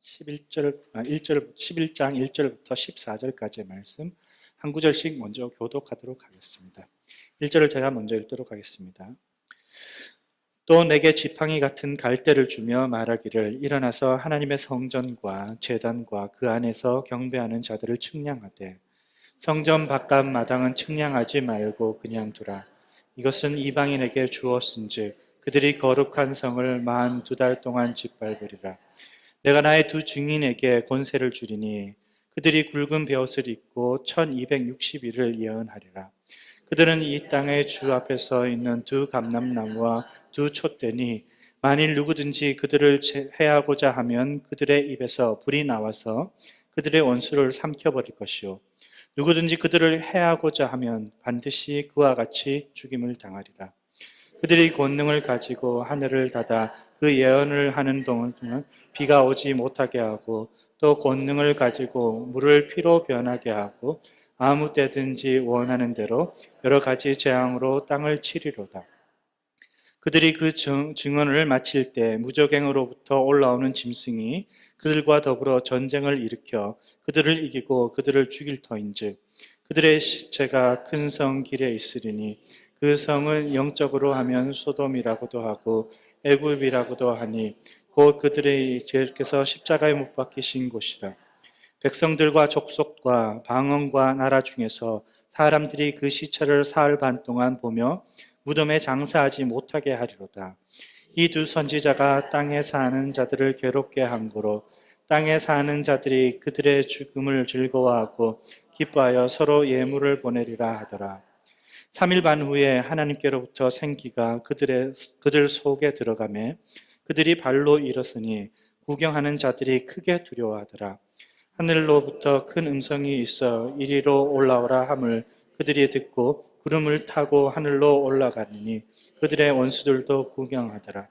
11장 1절부터 14절까지의 말씀 한 구절씩 먼저 교독하도록 하겠습니다. 1절을 제가 먼저 읽도록 하겠습니다. 또 내게 지팡이 같은 갈대를 주며 말하기를 일어나서 하나님의 성전과 제단과 그 안에서 경배하는 자들을 측량하되 성전 바깥 마당은 측량하지 말고 그냥 두라. 이것은 이방인에게 주었은즉 그들이 거룩한 성을 42달 동안 짓밟으리라. 내가 나의 두 증인에게 권세를 주리니 그들이 굵은 베옷을 입고 1260일을 예언하리라. 그들은 이 땅의 주 앞에 서 있는 두 감람나무와 두 촛대니 만일 누구든지 그들을 해하고자 하면 그들의 입에서 불이 나와서 그들의 원수를 삼켜버릴 것이요 누구든지 그들을 해하고자 하면 반드시 그와 같이 죽임을 당하리라. 그들이 권능을 가지고 하늘을 닫아 그 예언을 하는 동안 비가 오지 못하게 하고 또 권능을 가지고 물을 피로 변하게 하고 아무 때든지 원하는 대로 여러 가지 재앙으로 땅을 치리로다. 그들이 그 증언을 마칠 때 무적행으로부터 올라오는 짐승이 그들과 더불어 전쟁을 일으켜 그들을 이기고 그들을 죽일 터인즉 그들의 시체가 큰 성 길에 있으리니 그 성은 영적으로 하면 소돔이라고도 하고 애굽이라고도 하니 곧 그들의 주께서 십자가에 못 박히신 곳이라. 백성들과 족속과 방언과 나라 중에서 사람들이 그 시체를 사흘 반 동안 보며 무덤에 장사하지 못하게 하리로다. 이 두 선지자가 땅에 사는 자들을 괴롭게 함으로 땅에 사는 자들이 그들의 죽음을 즐거워하고 기뻐하여 서로 예물을 보내리라 하더라. 3일 반 후에 하나님께로부터 생기가 그들 속에 들어가매 그들이 발로 일었으니 구경하는 자들이 크게 두려워하더라. 하늘로부터 큰 음성이 있어 이리로 올라오라 함을 그들이 듣고 구름을 타고 하늘로 올라가니 그들의 원수들도 구경하더라.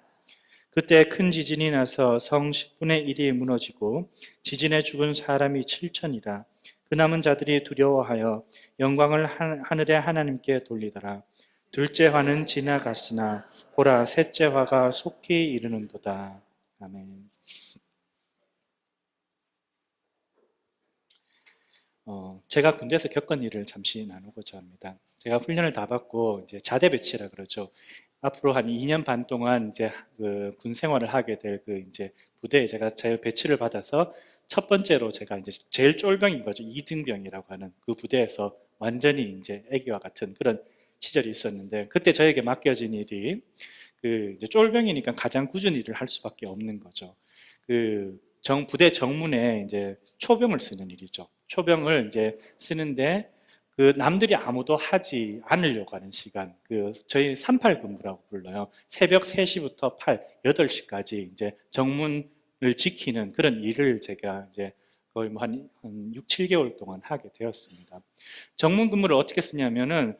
그때 큰 지진이 나서 성 10분의 1이 무너지고 지진에 죽은 사람이 7천이라. 그 남은 자들이 두려워하여 영광을 하늘의 하나님께 돌리더라. 둘째 화는 지나갔으나 보라 셋째 화가 속히 이르는도다. 아멘. 제가 군대에서 겪은 일을 잠시 나누고자 합니다. 제가 훈련을 다 받고 이제 자대 배치라 그러죠. 앞으로 한 2년 반 동안 이제 군 생활을 하게 될 이제 부대에 제가 제 배치를 받아서 첫 번째로 제가 이제 제일 쫄병인 거죠. 2등병이라고 하는 그 부대에서 완전히 이제 애기와 같은 그런 시절이 있었는데 그때 저에게 맡겨진 일이 이제 쫄병이니까 가장 굳은 일을 할 수밖에 없는 거죠. 부대 정문에 이제 초병을 쓰는 일이죠. 초병을 이제 쓰는데 남들이 아무도 하지 않으려고 하는 시간, 저희 38 근무라고 불러요. 새벽 3시부터 8시까지 이제 정문을 지키는 그런 일을 제가 이제 거의 한 6, 7개월 동안 하게 되었습니다. 정문 근무를 어떻게 쓰냐면은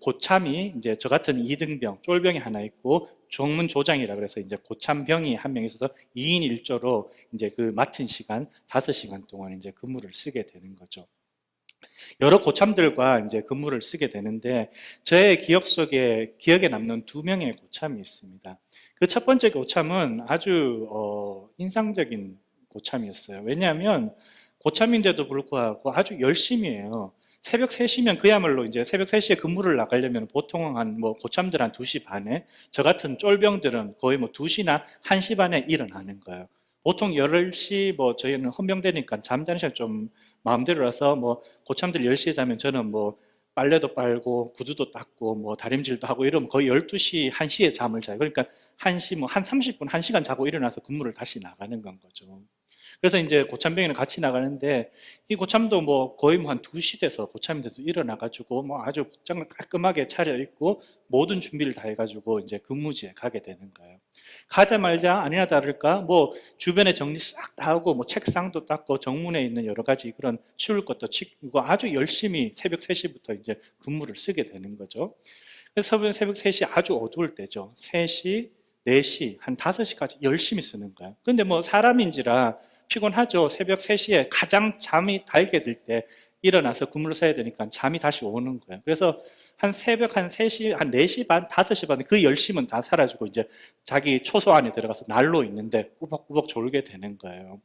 고참이 이제 저 같은 2등병, 쫄병이 하나 있고 정문 조장이라 그래서 이제 고참병이 한 명 있어서 2인 1조로 이제 맡은 시간 5시간 동안 이제 근무를 쓰게 되는 거죠. 여러 고참들과 이제 근무를 쓰게 되는데 저의 기억 속에 기억에 남는 2명의 고참이 있습니다. 그 첫 번째 고참은 아주 인상적인 고참이었어요. 왜냐하면 고참인데도 불구하고 아주 열심히 해요. 새벽 3시면 그야말로 이제 새벽 3시에 근무를 나가려면 보통 고참들 한 2시 반에 저 같은 쫄병들은 거의 2시나 1시 반에 일어나는 거예요. 보통 10시 저희는 헌병대니까 잠자는 시간 좀 마음대로라서 고참들 10시에 자면 저는 빨래도 빨고 구두도 닦고 다림질도 하고 이러면 거의 12시, 1시에 잠을 자요. 그러니까 1시 한 30분, 1시간 자고 일어나서 근무를 다시 나가는 건 거죠. 그래서 이제 고참병이랑 같이 나가는데 이 고참도 거의 한 2시 돼서 고참인데도 일어나가지고 아주 복장을 깔끔하게 차려입고 모든 준비를 다 해가지고 이제 근무지에 가게 되는 거예요. 가자마자 아니나 다를까 주변에 정리 싹 다 하고 책상도 닦고 정문에 있는 여러 가지 그런 치울 것도 치우고 아주 열심히 새벽 3시부터 이제 근무를 쓰게 되는 거죠. 그래서 새벽 3시 아주 어두울 때죠. 3시, 4시, 한 5시까지 열심히 쓰는 거예요. 근데 사람인지라 피곤하죠. 새벽 3시에 가장 잠이 달게 될 때 일어나서 근무를 서야 되니까 잠이 다시 오는 거예요. 그래서 한 새벽 한 3시, 한 4시 반, 5시 반에 그 열심은 다 사라지고 이제 자기 초소 안에 들어가서 날로 있는데 꾸벅꾸벅 졸게 되는 거예요.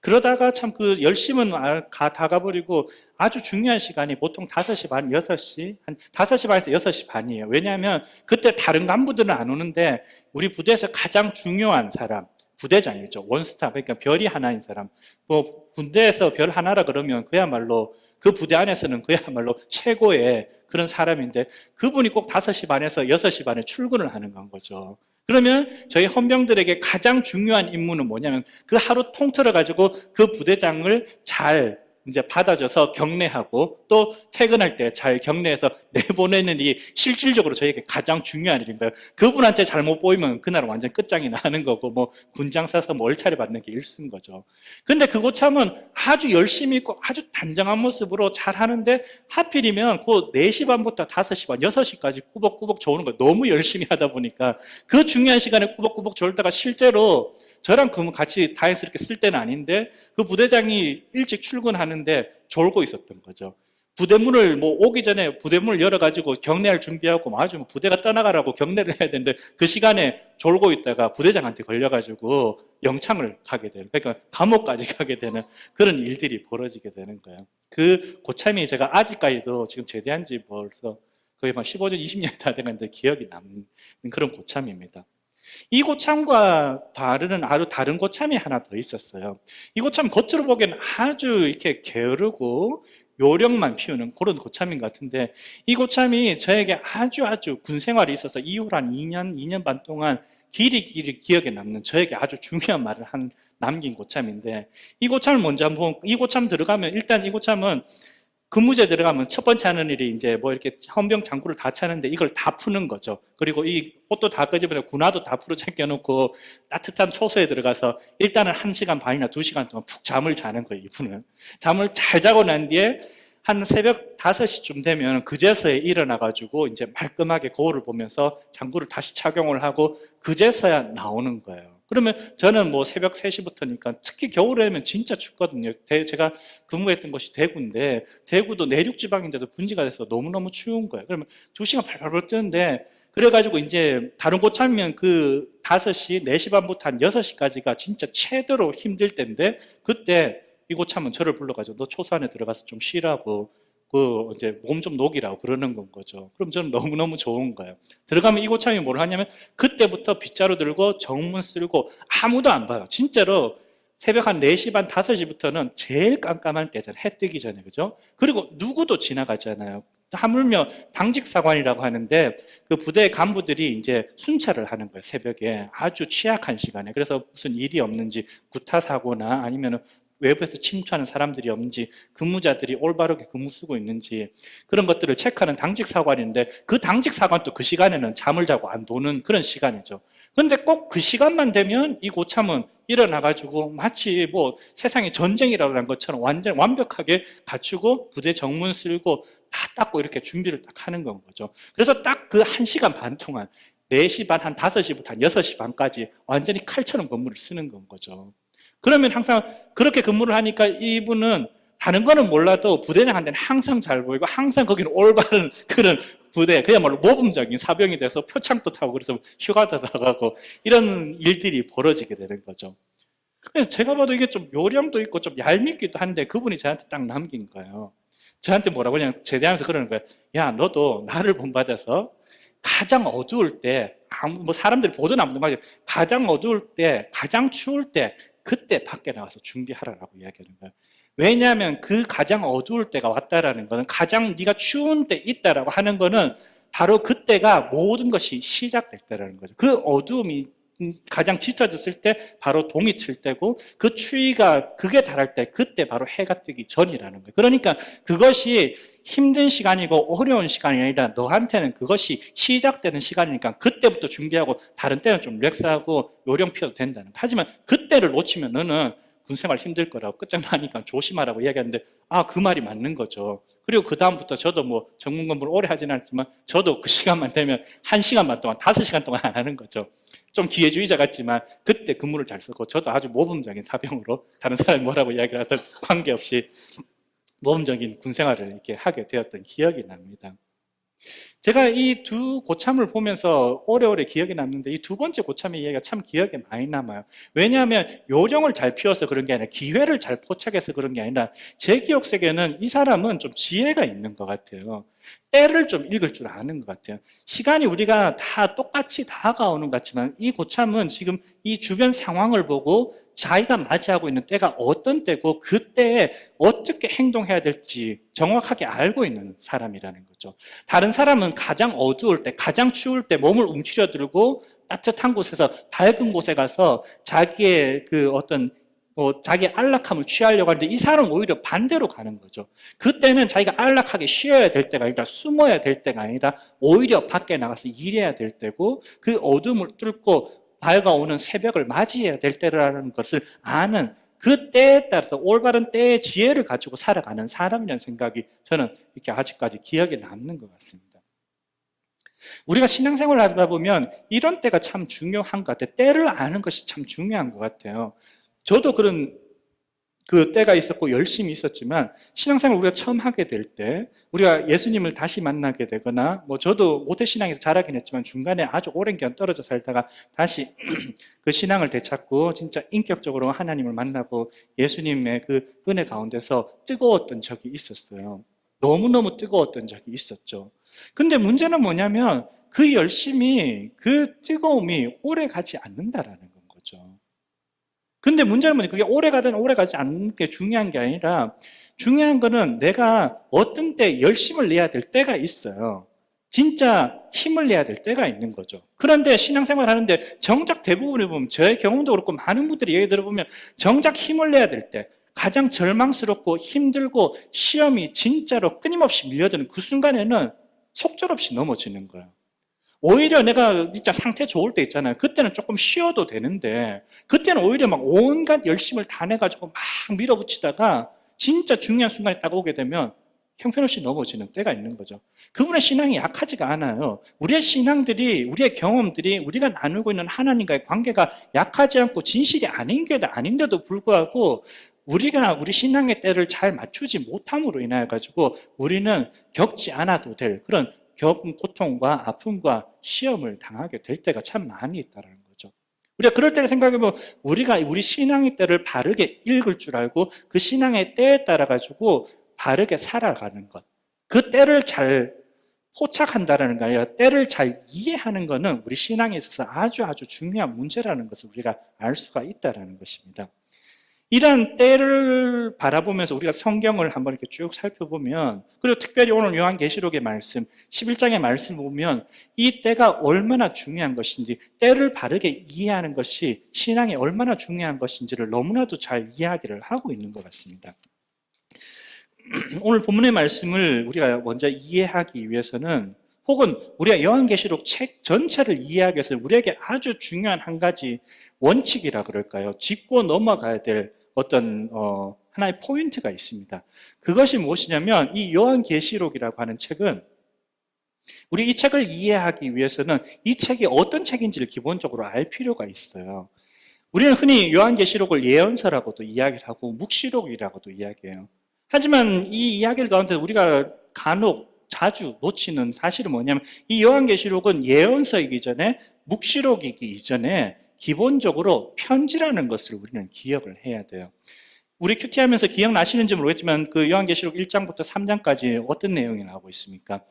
그러다가 참 그 열심은 다 가버리고 아주 중요한 시간이 보통 5시 반, 6시, 한 5시 반에서 6시 반이에요. 왜냐하면 그때 다른 간부들은 안 오는데 우리 부대에서 가장 중요한 사람, 부대장이죠. 원스타, 그러니까 별이 하나인 사람. 뭐 군대에서 별 하나라 그러면 그야말로 그 부대 안에서는 그야말로 최고의 그런 사람인데 그분이 꼭 5시 반에서 6시 반에 출근을 하는 건 거죠. 그러면 저희 헌병들에게 가장 중요한 임무는 뭐냐면 그 하루 통틀어 가지고 그 부대장을 잘 이제 받아줘서 격려하고 또 퇴근할 때 잘 격려해서 내보내는 일이 실질적으로 저에게 가장 중요한 일인가요? 그분한테 잘못 보이면 그날은 완전 끝장이 나는 거고 뭐 군장 사서 뭐 얼차려 받는 게 일순 거죠. 근데 그 고참은 아주 열심히 있고 아주 단정한 모습으로 잘 하는데 하필이면 그 4시 반부터 5시 반, 6시까지 꾸벅꾸벅 조는 거 너무 열심히 하다 보니까 그 중요한 시간에 꾸벅꾸벅 졸다가 실제로 저랑 같이 다행스럽게 쓸 때는 아닌데 그 부대장이 일찍 출근하는데 졸고 있었던 거죠. 부대문을 뭐 오기 전에 부대문을 열어가지고 격려할 준비하고 뭐 아주 부대가 떠나가라고 격려를 해야 되는데 그 시간에 졸고 있다가 부대장한테 걸려가지고 영창을 가게 되는, 그러니까 감옥까지 가게 되는 그런 일들이 벌어지게 되는 거예요. 그 고참이 제가 아직까지도 지금 제대한 지 벌써 거의 막 15년, 20년이 다 돼가는데 기억이 남는 그런 고참입니다. 이 고참과 아주 다른 고참이 하나 더 있었어요. 이 고참 겉으로 보기에는 아주 이렇게 게으르고 요령만 피우는 그런 고참인 것 같은데 이 고참이 저에게 아주 군 생활이 있어서 이후로 한 2년 반 동안 길이 기억에 남는 저에게 아주 중요한 말을 남긴 고참인데 이 고참을 먼저 한번 이 고참 들어가면 일단 이 고참은 근무제 들어가면 첫 번째 하는 일이 이제 뭐 이렇게 헌병 장구를 다 차는데 이걸 다 푸는 거죠. 그리고 이 옷도 다 끄집어내고 군화도 다 풀어 제껴놓고 따뜻한 초소에 들어가서 일단은 1시간 반이나 2시간 동안 푹 잠을 자는 거예요, 이분은. 잠을 잘 자고 난 뒤에 한 새벽 5시쯤 되면 그제서야 일어나가지고 이제 말끔하게 거울을 보면서 장구를 다시 착용을 하고 그제서야 나오는 거예요. 그러면 저는 뭐 새벽 3시부터니까 특히 겨울에면 진짜 춥거든요. 제가 근무했던 곳이 대구인데 대구도 내륙 지방인데도 분지가 돼서 너무너무 추운 거예요. 그러면 2시간 발발발 뜨는데 그래가지고 이제 다른 고참이면 그 5시, 4시 반부터 한 6시까지가 진짜 최대로 힘들 때인데 그때 이 고참은 저를 불러가지고 너 초소 안에 들어가서 좀 쉬라고 이제 몸 좀 녹이라고 그러는 건 거죠. 그럼 저는 너무너무 좋은 거예요. 들어가면 이 고참이 뭘 하냐면 그때부터 빗자루 들고 정문 쓸고 아무도 안 봐요. 진짜로 새벽 한 4시 반, 5시부터는 제일 깜깜할 때잖아요. 해 뜨기 전에, 그죠? 그리고 누구도 지나가잖아요. 하물며 당직사관이라고 하는데 그 부대 간부들이 이제 순찰을 하는 거예요. 새벽에 아주 취약한 시간에. 그래서 무슨 일이 없는지 구타 사고나 아니면 외부에서 침투하는 사람들이 없는지 근무자들이 올바르게 근무 쓰고 있는지 그런 것들을 체크하는 당직사관인데 그 당직사관도 그 시간에는 잠을 자고 안 도는 그런 시간이죠. 그런데 꼭 그 시간만 되면 이 고참은 일어나가지고 마치 뭐 세상에 전쟁이라고 한 것처럼 완전 완벽하게 갖추고 부대 정문 쓸고 다 닦고 이렇게 준비를 딱 하는 건 거죠. 그래서 딱 그 1시간 반 동안 4시 반, 한 5시부터 한 6시 반까지 완전히 칼처럼 근무를 쓰는 건 거죠. 그러면 항상 그렇게 근무를 하니까 이분은 다른 거는 몰라도 부대장한테는 항상 잘 보이고 항상 거기는 올바른 그런 부대, 그야말로 모범적인 사병이 돼서 표창도 타고 그래서 휴가도 나가고 이런 일들이 벌어지게 되는 거죠. 그래서 제가 봐도 이게 좀 요령도 있고 좀 얄밉기도 한데 그분이 저한테 딱 남긴 거예요. 저한테 뭐라고 그냥 제대하면서 그러는 거예요. 야, 너도 나를 본받아서 가장 어두울 때, 뭐 사람들이 보든 안 보든 가장 어두울 때, 가장 추울 때 그때 밖에 나와서 준비하라고 이야기하는 거예요. 왜냐하면 그 가장 어두울 때가 왔다라는 거는 가장 네가 추운 때 있다라고 하는 거는 바로 그때가 모든 것이 시작됐다라는 거죠. 그 어두움이 가장 짙어졌을 때 바로 동이 틀 때고 그 추위가 극에 달할 때 그때 바로 해가 뜨기 전이라는 거예요. 그러니까 그것이 힘든 시간이고 어려운 시간이 아니라 너한테는 그것이 시작되는 시간이니까 그때부터 준비하고 다른 때는 좀 릴렉스하고 요령 피워도 된다는 거예요. 하지만 그때를 놓치면 너는 군생활 힘들 거라고 끝장나니까 조심하라고 이야기하는데 그 말이 맞는 거죠. 그리고 그 다음부터 저도 뭐 전문 근무를 오래 하지는 않지만 저도 그 시간만 되면 1시간 반 동안 5시간 동안 안 하는 거죠. 좀 기회주의자 같지만 그때 근무를 잘 쓰고 저도 아주 모범적인 사병으로 다른 사람이 뭐라고 이야기를 하든 관계없이 모험적인 군 생활을 이렇게 하게 되었던 기억이 납니다. 제가 이 두 고참을 보면서 오래오래 기억에 남는데 이 두 번째 고참의 이야기가 참 기억에 많이 남아요. 왜냐하면 요령을 잘 피워서 그런 게 아니라 기회를 잘 포착해서 그런 게 아니라 제 기억 속에는 이 사람은 좀 지혜가 있는 것 같아요. 때를 좀 읽을 줄 아는 것 같아요. 시간이 우리가 다 똑같이 다가오는 것 같지만 이 고참은 지금 이 주변 상황을 보고 자기가 맞이하고 있는 때가 어떤 때고 그때에 어떻게 행동해야 될지 정확하게 알고 있는 사람이라는 거죠. 다른 사람은 가장 어두울 때, 가장 추울 때 몸을 움츠려들고 따뜻한 곳에서 밝은 곳에 가서 자기의 그 어떤 자기의 안락함을 취하려고 하는데 이 사람은 오히려 반대로 가는 거죠. 그때는 자기가 안락하게 쉬어야 될 때가 아니라 숨어야 될 때가 아니라 오히려 밖에 나가서 일해야 될 때고 그 어둠을 뚫고 밝아오는 새벽을 맞이해야 될 때라는 것을 아는 그 때에 따라서 올바른 때의 지혜를 가지고 살아가는 사람이라는 생각이 저는 이렇게 아직까지 기억에 남는 것 같습니다. 우리가 신앙생활을 하다 보면 이런 때가 참 중요한 것 같아요. 때를 아는 것이 참 중요한 것 같아요. 저도 그런 그 때가 있었고 열심히 있었지만 신앙생활을 우리가 처음 하게 될 때 우리가 예수님을 다시 만나게 되거나 저도 모태신앙에서 자라긴 했지만 중간에 아주 오랜 기간 떨어져 살다가 다시 그 신앙을 되찾고 진짜 인격적으로 하나님을 만나고 예수님의 그 은혜 가운데서 뜨거웠던 적이 있었어요. 너무너무 뜨거웠던 적이 있었죠. 근데 문제는 뭐냐면 그 열심이 그 뜨거움이 오래 가지 않는다라는 거죠. 근데 문제는 뭐냐, 그게 오래 가든 오래 가지 않는 게 중요한 게 아니라 중요한 거는 내가 어떤 때 열심을 내야 될 때가 있어요. 진짜 힘을 내야 될 때가 있는 거죠. 그런데 신앙생활 하는데 정작 대부분을 보면 저의 경험도 그렇고 많은 분들이 얘기 들어보면 정작 힘을 내야 될 때 가장 절망스럽고 힘들고 시험이 진짜로 끊임없이 밀려드는 그 순간에는 속절없이 넘어지는 거예요. 오히려 내가 진짜 상태 좋을 때 있잖아요. 그때는 조금 쉬어도 되는데 그때는 오히려 막 온갖 열심을 다 내가지고 막 밀어붙이다가 진짜 중요한 순간에 딱 오게 되면 형편없이 넘어지는 때가 있는 거죠. 그분의 신앙이 약하지가 않아요. 우리의 신앙들이, 우리의 경험들이 우리가 나누고 있는 하나님과의 관계가 약하지 않고 진실이 아닌데도 불구하고 우리가 우리 신앙의 때를 잘 맞추지 못함으로 인하여 가지고 우리는 겪지 않아도 될 그런 고통과 아픔과 시험을 당하게 될 때가 참 많이 있다는 거죠. 우리가 그럴 때를 생각해보면 우리가 우리 신앙의 때를 바르게 읽을 줄 알고 그 신앙의 때에 따라 가지고 바르게 살아가는 것, 그 때를 잘 포착한다는 게 아니라 때를 잘 이해하는 것은 우리 신앙에 있어서 아주 중요한 문제라는 것을 우리가 알 수가 있다는 것입니다. 이런 때를 바라보면서 우리가 성경을 한번 이렇게 쭉 살펴보면, 그리고 특별히 오늘 요한계시록의 말씀 11장의 말씀을 보면 이 때가 얼마나 중요한 것인지, 때를 바르게 이해하는 것이 신앙에 얼마나 중요한 것인지를 너무나도 잘 이야기를 하고 있는 것 같습니다. 오늘 본문의 말씀을 우리가 먼저 이해하기 위해서는, 혹은 우리가 요한계시록 책 전체를 이해하기 위해서 우리에게 아주 중요한 한 가지 원칙이라 그럴까요? 짚고 넘어가야 될 어떤 하나의 포인트가 있습니다. 그것이 무엇이냐면 이 요한계시록이라고 하는 책은 우리 이 책을 이해하기 위해서는 이 책이 어떤 책인지를 기본적으로 알 필요가 있어요. 우리는 흔히 요한계시록을 예언서라고도 이야기를 하고 묵시록이라고도 이야기해요. 하지만 이 이야기를 가운데 우리가 간혹 자주 놓치는 사실은 뭐냐면 이 요한계시록은 예언서이기 전에 묵시록이기 이전에 기본적으로 편지라는 것을 우리는 기억을 해야 돼요. 우리 큐티하면서 기억나시는지 모르겠지만 그 요한계시록 1장부터 3장까지 어떤 내용이 나오고 있습니까?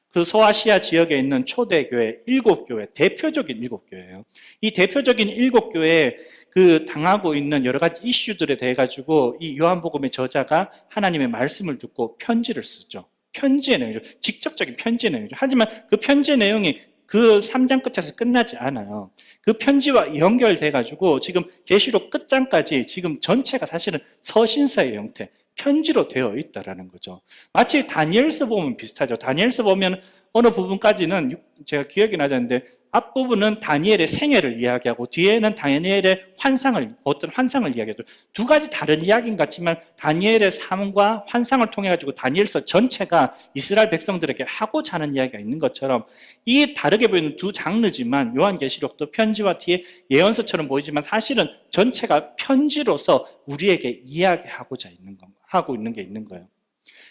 그 소아시아 지역에 있는 초대교회 7교회, 대표적인 7교회예요. 이 대표적인 7교회에 그 당하고 있는 여러 가지 이슈들에 대해 가지고 이 요한복음의 저자가 하나님의 말씀을 듣고 편지를 쓰죠. 편지의 내용이죠. 직접적인 편지의 내용이죠. 하지만 그 편지의 내용이 그 3장 끝에서 끝나지 않아요. 그 편지와 연결돼 가지고 지금 계시록 끝장까지 지금 전체가 사실은 서신서의 형태, 편지로 되어 있다라는 거죠. 마치 다니엘서 보면 비슷하죠. 다니엘서 보면 어느 부분까지는 제가 기억이 나지 않는데 앞부분은 다니엘의 생애를 이야기하고 뒤에는 다니엘의 어떤 환상을 이야기하죠. 두 가지 다른 이야기인 것 같지만 다니엘의 삶과 환상을 통해 가지고 다니엘서 전체가 이스라엘 백성들에게 하고자 하는 이야기가 있는 것처럼 이 다르게 보이는 두 장르지만 요한계시록도 편지와 뒤에 예언서처럼 보이지만 사실은 전체가 편지로서 우리에게 이야기하고자 하고 있는 게 있는 거예요.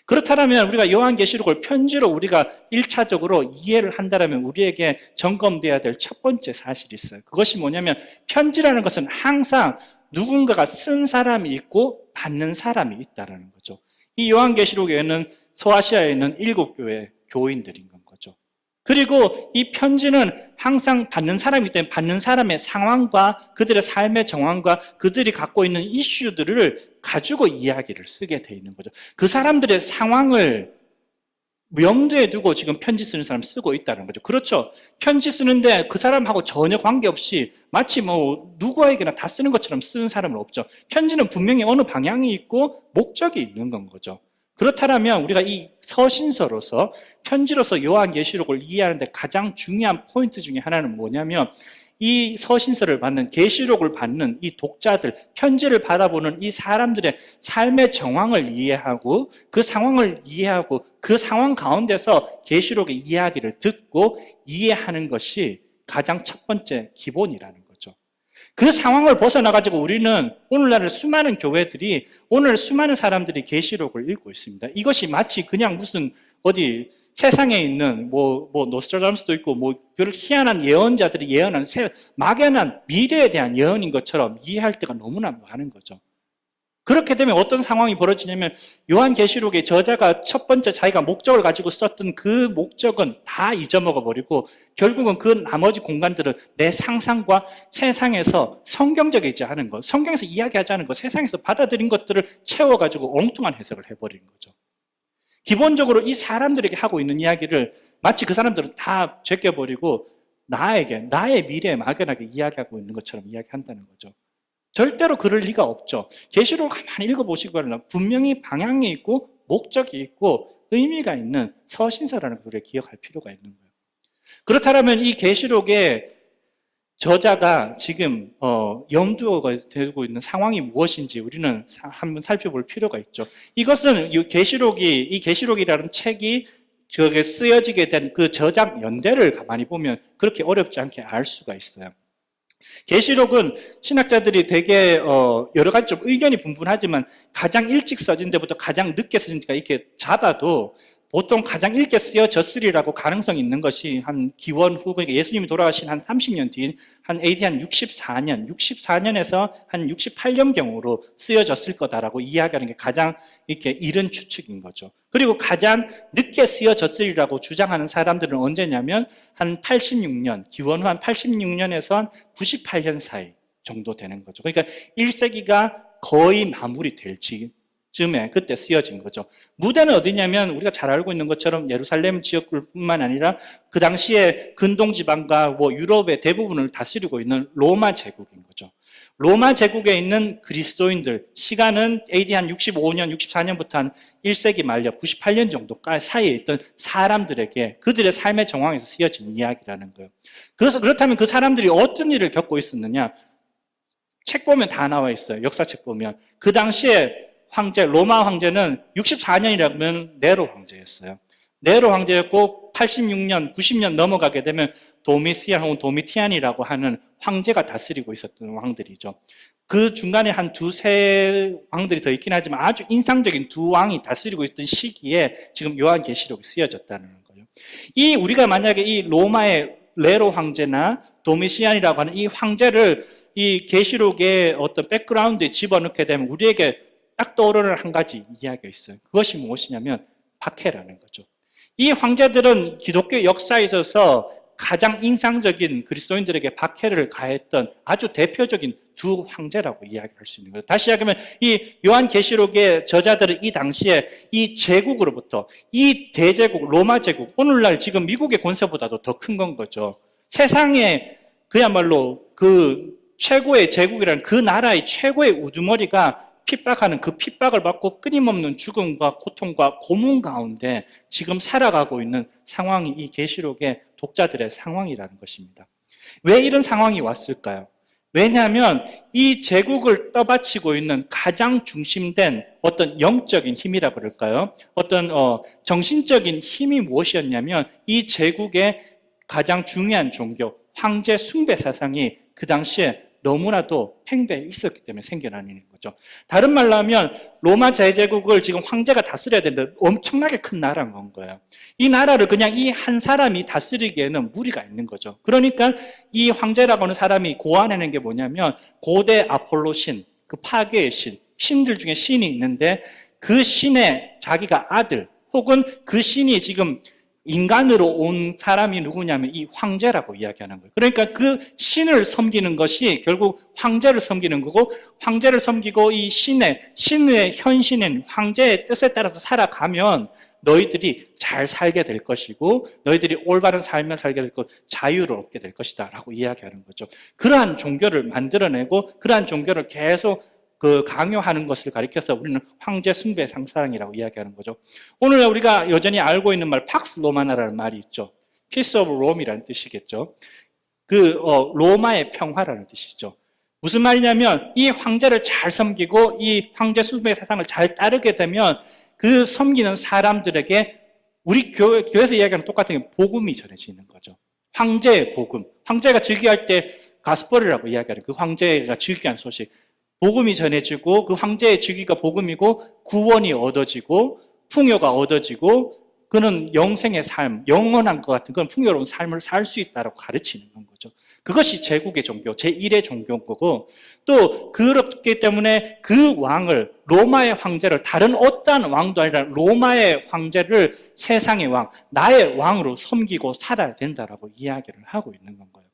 그렇다면 우리가 요한계시록을 편지로 우리가 1차적으로 이해를 한다면 우리에게 점검돼야 될 첫 번째 사실이 있어요. 그것이 뭐냐면 편지라는 것은 항상 누군가가 쓴 사람이 있고 받는 사람이 있다는 거죠. 이 요한계시록에는 소아시아에 있는 7교회 교인들인 거죠. 그리고 이 편지는 항상 받는 사람이기 때문에 받는 사람의 상황과 그들의 삶의 정황과 그들이 갖고 있는 이슈들을 가지고 이야기를 쓰게 돼 있는 거죠. 그 사람들의 상황을 염두에 두고 지금 편지 쓰는 사람 쓰고 있다는 거죠. 그렇죠. 편지 쓰는데 그 사람하고 전혀 관계없이 마치 뭐 누구에게나 다 쓰는 것처럼 쓰는 사람은 없죠. 편지는 분명히 어느 방향이 있고 목적이 있는 건 거죠. 그렇다면 우리가 이 서신서로서 편지로서 요한계시록을 이해하는데 가장 중요한 포인트 중에 하나는 뭐냐면 이 서신서를 받는 계시록을 받는 이 독자들, 편지를 받아보는 이 사람들의 삶의 정황을 이해하고 그 상황을 이해하고 그 상황 가운데서 계시록의 이야기를 듣고 이해하는 것이 가장 첫 번째 기본이라는 거죠. 그 상황을 벗어나가지고 우리는 오늘날 수많은 교회들이 오늘 수많은 사람들이 계시록을 읽고 있습니다. 이것이 마치 그냥 무슨 어디 세상에 있는 뭐 노스트라다무스도 있고 별 희한한 예언자들이 예언한 막연한 미래에 대한 예언인 것처럼 이해할 때가 너무나 많은 거죠. 그렇게 되면 어떤 상황이 벌어지냐면 요한계시록의 저자가 첫 번째 자기가 목적을 가지고 썼던 그 목적은 다 잊어먹어 버리고 결국은 그 나머지 공간들은 내 상상과 세상에서 성경적이지 않은 것, 성경에서 이야기하지 않은 것, 세상에서 받아들인 것들을 채워가지고 엉뚱한 해석을 해버리는 거죠. 기본적으로 이 사람들에게 하고 있는 이야기를 마치 그 사람들은 다 제껴버리고 나의 미래에 막연하게 이야기하고 있는 것처럼 이야기한다는 거죠. 절대로 그럴 리가 없죠. 계시록을 가만히 읽어보시기 바랍니다. 분명히 방향이 있고 목적이 있고 의미가 있는 서신서라는 것을 우리가 기억할 필요가 있는 거예요. 그렇다면 이 계시록의 저자가 지금 염두가 되고 있는 상황이 무엇인지 우리는 한번 살펴볼 필요가 있죠. 이것은 이 계시록이라는 책이 저게 쓰여지게 된 그 저작 연대를 가만히 보면 그렇게 어렵지 않게 알 수가 있어요. 계시록은 신학자들이 되게 여러 가지 좀 의견이 분분하지만 가장 일찍 써진 데부터 가장 늦게 써진 데가 이렇게 잡아도 보통 가장 일찍 쓰여졌으리라고 가능성이 있는 것이 한 기원 후, 그러니까 예수님이 돌아가신 한 30년 뒤인 한 AD 한 64년에서 한 68년경으로 쓰여졌을 거다라고 이야기하는 게 가장 이렇게 이른 추측인 거죠. 그리고 가장 늦게 쓰여졌으리라고 주장하는 사람들은 언제냐면 한 86년, 기원 후 한 86년에서 한 98년 사이 정도 되는 거죠. 그러니까 1세기가 거의 마무리될 쯤에 그때 쓰여진 거죠. 무대는 어디냐면 우리가 잘 알고 있는 것처럼 예루살렘 지역뿐만 아니라 그 당시에 근동지방과 유럽의 대부분을 다스리고 있는 로마 제국인 거죠. 로마 제국에 있는 그리스도인들, 시간은 AD 한 65년, 64년부터 한 1세기 말년 98년 정도 사이에 있던 사람들에게 그들의 삶의 정황에서 쓰여진 이야기라는 거예요. 그래서 그렇다면 그 사람들이 어떤 일을 겪고 있었느냐? 책 보면 다 나와 있어요. 역사책 보면. 그 당시에 로마 황제는 64년이라면 네로 황제였어요. 네로 황제였고 86년, 90년 넘어가게 되면 도미시안 혹은 도미티안이라고 하는 황제가 다스리고 있었던 왕들이죠. 그 중간에 한 두세 왕들이 더 있긴 하지만 아주 인상적인 두 왕이 다스리고 있던 시기에 지금 요한계시록이 쓰여졌다는 거예요. 우리가 만약에 이 로마의 네로 황제나 도미시안이라고 하는 이 황제를 이 계시록의 어떤 백그라운드에 집어넣게 되면 우리에게 딱 떠오르는 한 가지 이야기가 있어요. 그것이 무엇이냐면 박해라는 거죠. 이 황제들은 기독교 역사에 있어서 가장 인상적인 그리스도인들에게 박해를 가했던 아주 대표적인 두 황제라고 이야기할 수 있는 거예요. 다시 이야기하면 이 요한계시록의 저자들은 이 당시에 이 제국으로부터 이 대제국 로마 제국, 오늘날 지금 미국의 권세보다도 더 큰 건 거죠. 세상에 그야말로 그 최고의 제국이라는 그 나라의 최고의 우두머리가 핍박하는 그 핍박을 받고 끊임없는 죽음과 고통과 고문 가운데 지금 살아가고 있는 상황이 이 계시록의 독자들의 상황이라는 것입니다. 왜 이런 상황이 왔을까요? 왜냐하면 이 제국을 떠받치고 있는 가장 중심된 어떤 영적인 힘이라 그럴까요? 어떤 정신적인 힘이 무엇이었냐면 이 제국의 가장 중요한 종교, 황제 숭배 사상이 그 당시에 너무나도 팽배해 있었기 때문에 생겨난 일인 거죠. 다른 말로 하면 로마 제국을 지금 황제가 다스려야 되는데 엄청나게 큰 나라인 건 거예요. 이 나라를 그냥 이 한 사람이 다스리기에는 무리가 있는 거죠. 그러니까 이 황제라고 하는 사람이 고안해낸 게 뭐냐면 고대 아폴로 신, 그 파괴의 신, 신들 중에 신이 있는데 그 신의 자기가 아들 혹은 그 신이 지금 인간으로 온 사람이 누구냐면 이 황제라고 이야기하는 거예요. 그러니까 그 신을 섬기는 것이 결국 황제를 섬기는 거고, 황제를 섬기고 이 신의 현신인 황제의 뜻에 따라서 살아가면 너희들이 잘 살게 될 것이고 너희들이 올바른 삶을 살게 될 것, 자유를 얻게 될 것이다 라고 이야기하는 거죠. 그러한 종교를 만들어내고 그러한 종교를 계속 강요하는 것을 가리켜서 우리는 황제 숭배 상상이라고 이야기하는 거죠. 오늘 우리가 여전히 알고 있는 말 팍스 로마나라는 말이 있죠. Peace of Rome이라는 뜻이겠죠. 로마의 평화라는 뜻이죠. 무슨 말이냐면 이 황제를 잘 섬기고 이 황제 숭배 사상을 잘 따르게 되면 그 섬기는 사람들에게 우리 교회에서 이야기하는 똑같은 게 복음이 전해지는 거죠. 황제의 복음. 황제가 즉위할 때 가스퍼리라고 이야기하는 그 황제가 즉위한 소식. 복음이 전해지고 그 황제의 즉위가 복음이고 구원이 얻어지고 풍요가 얻어지고 그는 영생의 삶, 영원한 것 같은 그런 풍요로운 삶을 살 수 있다고 가르치는 거죠. 그것이 제국의 종교, 제1의 종교인 거고 또 그렇기 때문에 그 왕을 로마의 황제를 다른 어떠한 왕도 아니라 로마의 황제를 세상의 왕, 나의 왕으로 섬기고 살아야 된다라고 이야기를 하고 있는 건가요.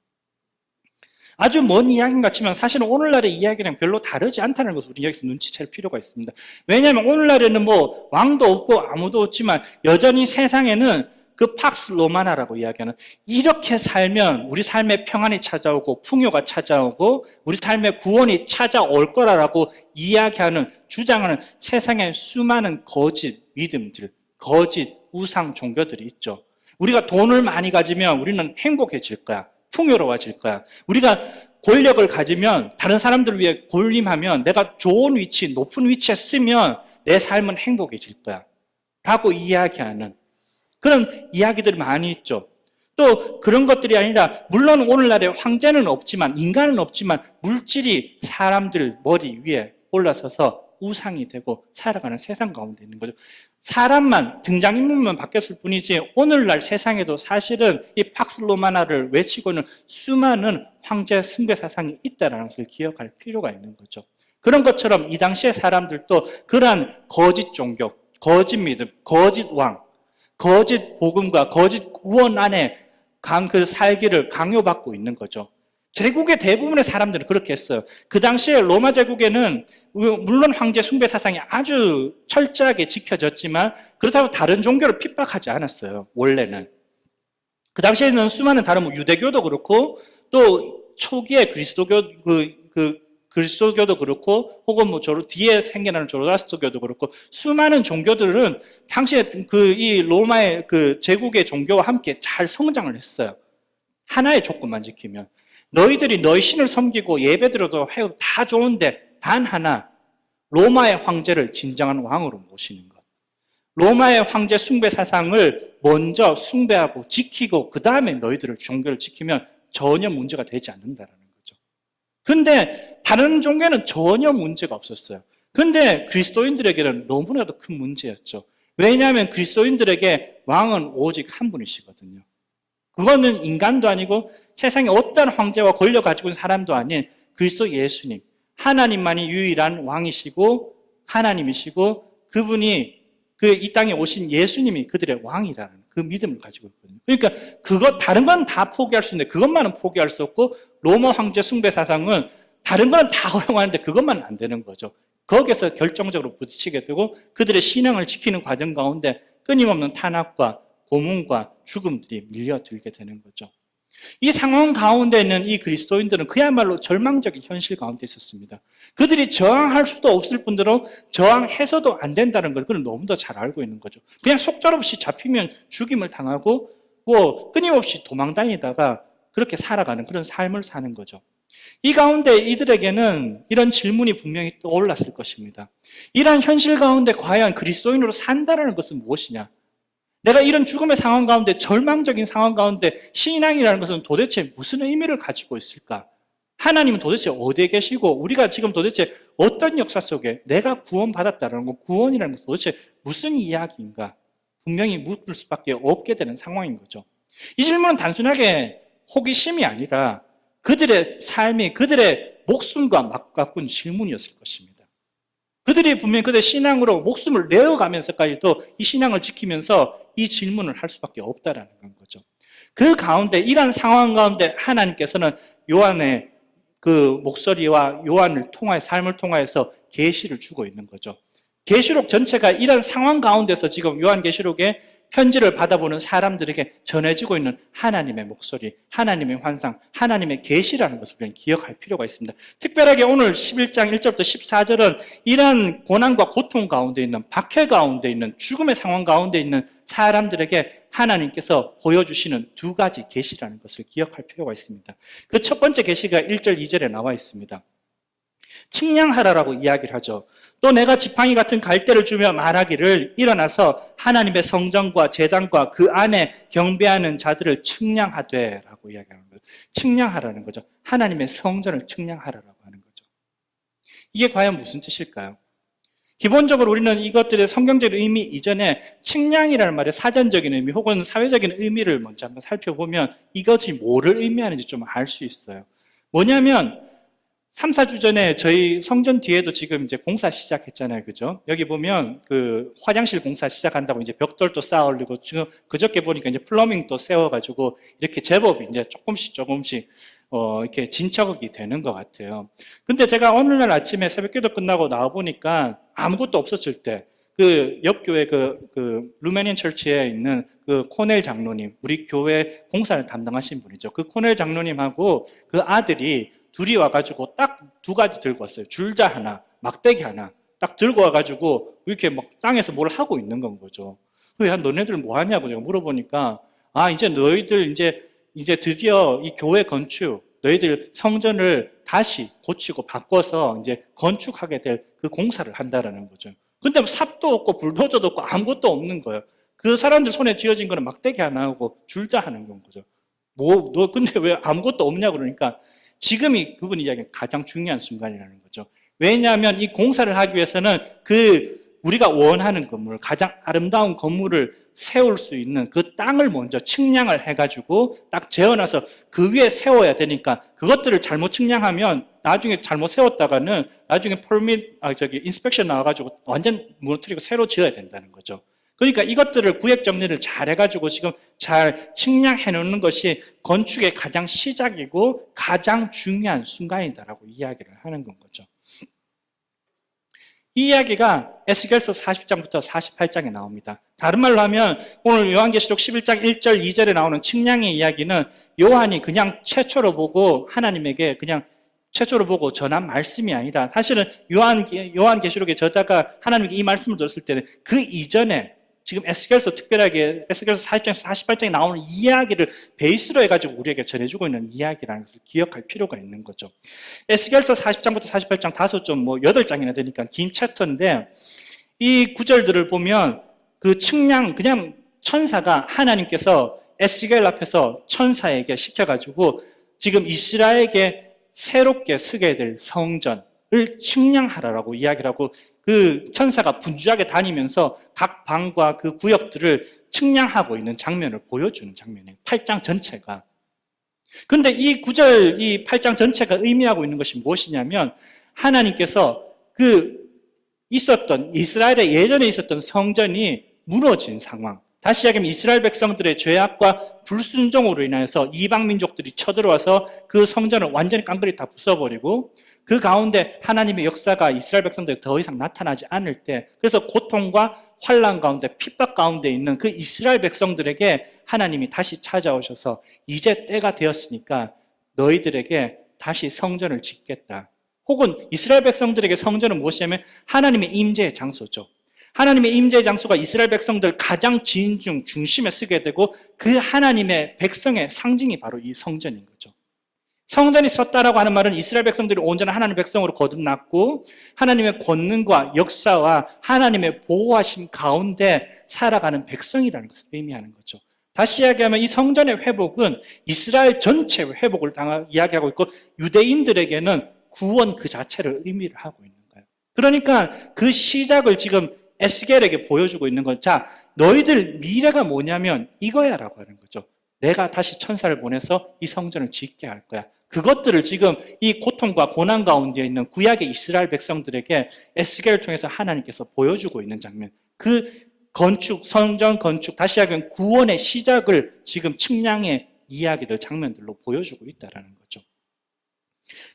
아주 먼 이야기인 것 같지만 사실은 오늘날의 이야기랑 별로 다르지 않다는 것을 우리 여기서 눈치챌 필요가 있습니다. 왜냐하면 오늘날에는 뭐 왕도 없고 아무도 없지만 여전히 세상에는 그 팍스 로마나라고 이야기하는 이렇게 살면 우리 삶에 평안이 찾아오고 풍요가 찾아오고 우리 삶에 구원이 찾아올 거라고 이야기하는 주장하는 세상에 수많은 거짓 믿음들, 거짓 우상 종교들이 있죠. 우리가 돈을 많이 가지면 우리는 행복해질 거야. 풍요로워질 거야. 우리가 권력을 가지면 다른 사람들을 위해 군림하면 내가 좋은 위치, 높은 위치에 쓰면 내 삶은 행복해질 거야 라고 이야기하는 그런 이야기들이 많이 있죠. 또 그런 것들이 아니라 물론 오늘날에 황제는 없지만 인간은 없지만 물질이 사람들 머리 위에 올라서서 우상이 되고 살아가는 세상 가운데 있는 거죠. 사람만 등장인물만 바뀌었을 뿐이지 오늘날 세상에도 사실은 이 팍스 로마나를 외치고는 수많은 황제 숭배 사상이 있다는 것을 기억할 필요가 있는 거죠. 그런 것처럼 이 당시의 사람들도 그러한 거짓 종교, 거짓 믿음, 거짓 왕, 거짓 복음과 거짓 구원 안에 그 살기를 강요받고 있는 거죠. 제국의 대부분의 사람들은 그렇게 했어요. 그 당시에 로마 제국에는 물론 황제 숭배 사상이 아주 철저하게 지켜졌지만 그렇다고 다른 종교를 핍박하지 않았어요. 원래는. 그 당시에는 수많은 다른 유대교도 그렇고 또 초기에 그리스도교도 그렇고 혹은 뒤에 생겨나는 조로아스터교도 그렇고 수많은 종교들은 당시에 이 로마의 제국의 종교와 함께 잘 성장을 했어요. 하나의 조건만 지키면. 너희들이 너희 신을 섬기고 예배드려도 해도 다 좋은데 단 하나 로마의 황제를 진정한 왕으로 모시는 것. 로마의 황제 숭배 사상을 먼저 숭배하고 지키고 그 다음에 너희들을 종교를 지키면 전혀 문제가 되지 않는다는 거죠. 근데 다른 종교는 전혀 문제가 없었어요. 근데 그리스도인들에게는 너무나도 큰 문제였죠. 왜냐하면 그리스도인들에게 왕은 오직 한 분이시거든요. 그거는 인간도 아니고 세상에 어떤 황제와 권력 가지고 있는 사람도 아닌 그리스도 예수님, 하나님만이 유일한 왕이시고 하나님이시고 그분이 이 땅에 오신 예수님이 그들의 왕이라는 그 믿음을 가지고 있거든요. 그러니까 다른 건 다 포기할 수 있는데 그것만은 포기할 수 없고 로마 황제 숭배 사상은 다른 건 다 허용하는데 그것만은 안 되는 거죠. 거기에서 결정적으로 부딪히게 되고 그들의 신앙을 지키는 과정 가운데 끊임없는 탄압과 고문과 죽음들이 밀려들게 되는 거죠. 이 상황 가운데 있는 이 그리스도인들은 그야말로 절망적인 현실 가운데 있었습니다. 그들이 저항할 수도 없을 뿐더러 저항해서도 안 된다는 걸 그는 너무도 잘 알고 있는 거죠. 그냥 속절없이 잡히면 죽임을 당하고 끊임없이 도망다니다가 그렇게 살아가는 그런 삶을 사는 거죠. 이 가운데 이들에게는 이런 질문이 분명히 떠올랐을 것입니다. 이러한 현실 가운데 과연 그리스도인으로 산다는 것은 무엇이냐? 내가 이런 죽음의 상황 가운데 절망적인 상황 가운데 신앙이라는 것은 도대체 무슨 의미를 가지고 있을까? 하나님은 도대체 어디에 계시고 우리가 지금 도대체 어떤 역사 속에 내가 구원받았다는 거, 구원이라는 건 도대체 무슨 이야기인가? 분명히 묻을 수밖에 없게 되는 상황인 거죠. 이 질문은 단순하게 호기심이 아니라 그들의 삶이 그들의 목숨과 맞바꾼 질문이었을 것입니다. 그들이 분명히 그들의 신앙으로 목숨을 내어가면서까지도 이 신앙을 지키면서 이 질문을 할 수밖에 없다라는 거죠. 그 가운데 이러한 상황 가운데 하나님께서는 요한의 그 목소리와 요한을 통하여 삶을 통하여서 계시를 주고 있는 거죠. 계시록 전체가 이런 상황 가운데서 지금 요한계시록의 편지를 받아보는 사람들에게 전해지고 있는 하나님의 목소리, 하나님의 환상, 하나님의 계시라는 것을 우리는 기억할 필요가 있습니다. 특별하게 오늘 11장 1절부터 14절은 이러한 고난과 고통 가운데 있는, 박해 가운데 있는, 죽음의 상황 가운데 있는 사람들에게 하나님께서 보여주시는 두 가지 계시라는 것을 기억할 필요가 있습니다. 그 첫 번째 계시가 1절, 2절에 나와 있습니다. 측량하라라고 이야기를 하죠. 또 내가 지팡이 같은 갈대를 주며 말하기를 일어나서 하나님의 성전과 제단과 그 안에 경배하는 자들을 측량하되 라고 이야기하는 거죠. 측량하라는 거죠. 하나님의 성전을 측량하라라고 하는 거죠. 이게 과연 무슨 뜻일까요? 기본적으로 우리는 이것들의 성경적 의미 이전에 측량이라는 말의 사전적인 의미 혹은 사회적인 의미를 먼저 한번 살펴보면 이것이 뭐를 의미하는지 좀 알 수 있어요. 뭐냐면 3, 4주 전에 저희 성전 뒤에도 지금 이제 공사 시작했잖아요. 그죠? 여기 보면 그 화장실 공사 시작한다고 이제 벽돌도 쌓아 올리고 지금 그저께 보니까 이제 플러밍도 세워가지고 이렇게 제법 이제 조금씩 이렇게 진척이 되는 것 같아요. 근데 제가 오늘날 아침에 새벽기도 끝나고 나와보니까 아무것도 없었을 때 그 옆 교회 그 루메니안 처치에 있는 그 코넬 장로님, 우리 교회 공사를 담당하신 분이죠. 그 코넬 장로님하고 그 아들이 둘이 와가지고 딱 두 가지 들고 왔어요. 줄자 하나, 막대기 하나 딱 들고 와가지고 이렇게 막 땅에서 뭘 하고 있는 건 거죠. 그래서 너네들 뭐 하냐고 제가 물어보니까 이제 너희들 이제 드디어 이 교회 건축, 너희들 성전을 다시 고치고 바꿔서 이제 건축하게 될 그 공사를 한다라는 거죠. 근데 삽도 없고 불도저도 없고 아무것도 없는 거예요. 그 사람들 손에 쥐어진 거는 막대기 하나 하고 줄자 하는 건 거죠. 너 근데 왜 아무것도 없냐고 그러니까 지금이 그분이 이야기하는 가장 중요한 순간이라는 거죠. 왜냐하면 이 공사를 하기 위해서는 우리가 원하는 건물, 가장 아름다운 건물을 세울 수 있는 그 땅을 먼저 측량을 해가지고 딱 재어놔서 그 위에 세워야 되니까 그것들을 잘못 측량하면 나중에 잘못 세웠다가는 나중에 인스펙션 나와가지고 완전 무너뜨리고 새로 지어야 된다는 거죠. 그러니까 이것들을 구획 정리를 잘 해가지고 지금 잘 측량해 놓는 것이 건축의 가장 시작이고 가장 중요한 순간이다라고 이야기를 하는 건 거죠. 이 이야기가 에스겔서 40장부터 48장에 나옵니다. 다른 말로 하면 오늘 요한계시록 11장 1절 2절에 나오는 측량의 이야기는 요한이 그냥 최초로 보고 하나님에게 그냥 최초로 보고 전한 말씀이 아니라 사실은 요한계시록의 저자가 하나님께 이 말씀을 들었을 때는 그 이전에 지금 에스겔서 특별하게 에스겔서 40장에서 48장에 나오는 이야기를 베이스로 해가지고 우리에게 전해주고 있는 이야기라는 것을 기억할 필요가 있는 거죠. 에스겔서 40장부터 48장 다소 좀 8장이나 되니까 긴 챕터인데 이 구절들을 보면 그 측량 그냥 천사가 하나님께서 에스겔 앞에서 천사에게 시켜가지고 지금 이스라엘에게 새롭게 쓰게 될 성전을 측량하라라고 이야기를 하고 그 천사가 분주하게 다니면서 각 방과 그 구역들을 측량하고 있는 장면을 보여주는 장면이에요. 8장 전체가. 근데 이 8장 전체가 의미하고 있는 것이 무엇이냐면 하나님께서 이스라엘의 예전에 있었던 성전이 무너진 상황. 다시 이야기하면 이스라엘 백성들의 죄악과 불순종으로 인해서 이방 민족들이 쳐들어와서 그 성전을 완전히 깡그리 다 부숴버리고 그 가운데 하나님의 역사가 이스라엘 백성들에 더 이상 나타나지 않을 때 그래서 고통과 환난 가운데 핍박 가운데 있는 그 이스라엘 백성들에게 하나님이 다시 찾아오셔서 이제 때가 되었으니까 너희들에게 다시 성전을 짓겠다. 혹은 이스라엘 백성들에게 성전은 무엇이냐면 하나님의 임재의 장소죠. 하나님의 임재의 장소가 이스라엘 백성들 가장 진중 중심에 쓰게 되고 그 하나님의 백성의 상징이 바로 이 성전인 거죠. 성전이 섰다라고 하는 말은 이스라엘 백성들이 온전한 하나님의 백성으로 거듭났고 하나님의 권능과 역사와 하나님의 보호하심 가운데 살아가는 백성이라는 것을 의미하는 거죠. 다시 이야기하면 이 성전의 회복은 이스라엘 전체 회복을 이야기하고 있고 유대인들에게는 구원 그 자체를 의미를 하고 있는 거예요. 그러니까 그 시작을 지금 에스겔에게 보여주고 있는 건, 자, 너희들 미래가 뭐냐면 이거야 라고 하는 거죠. 내가 다시 천사를 보내서 이 성전을 짓게 할 거야. 그것들을 지금 이 고통과 고난 가운데 있는 구약의 이스라엘 백성들에게 에스겔을 통해서 하나님께서 보여주고 있는 장면. 그 건축, 성전 건축, 다시 하면 구원의 시작을 지금 측량의 이야기들, 장면들로 보여주고 있다는 거죠.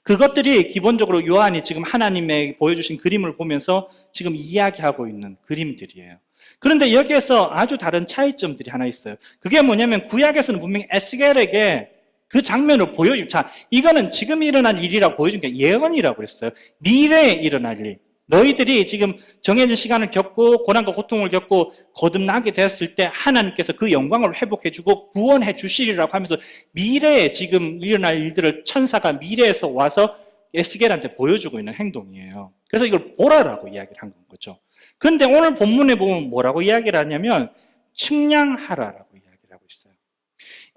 그것들이 기본적으로 요한이 지금 하나님의 보여주신 그림을 보면서 지금 이야기하고 있는 그림들이에요. 그런데 여기에서 아주 다른 차이점들이 하나 있어요. 그게 뭐냐면 구약에서는 분명히 에스겔에게 그 장면을 보여주고, 자, 이거는 지금 일어난 일이라고 보여준 게 예언이라고 했어요. 미래에 일어날 일. 너희들이 지금 정해진 시간을 겪고 고난과 고통을 겪고 거듭나게 되었을 때 하나님께서 그 영광을 회복해주고 구원해 주시리라고 하면서 미래에 지금 일어날 일들을 천사가 미래에서 와서 에스겔한테 보여주고 있는 행동이에요. 그래서 이걸 보라라고 이야기를 한 거죠. 그런데 오늘 본문에 보면 뭐라고 이야기를 하냐면 측량하라라고 이야기를 하고 있어요.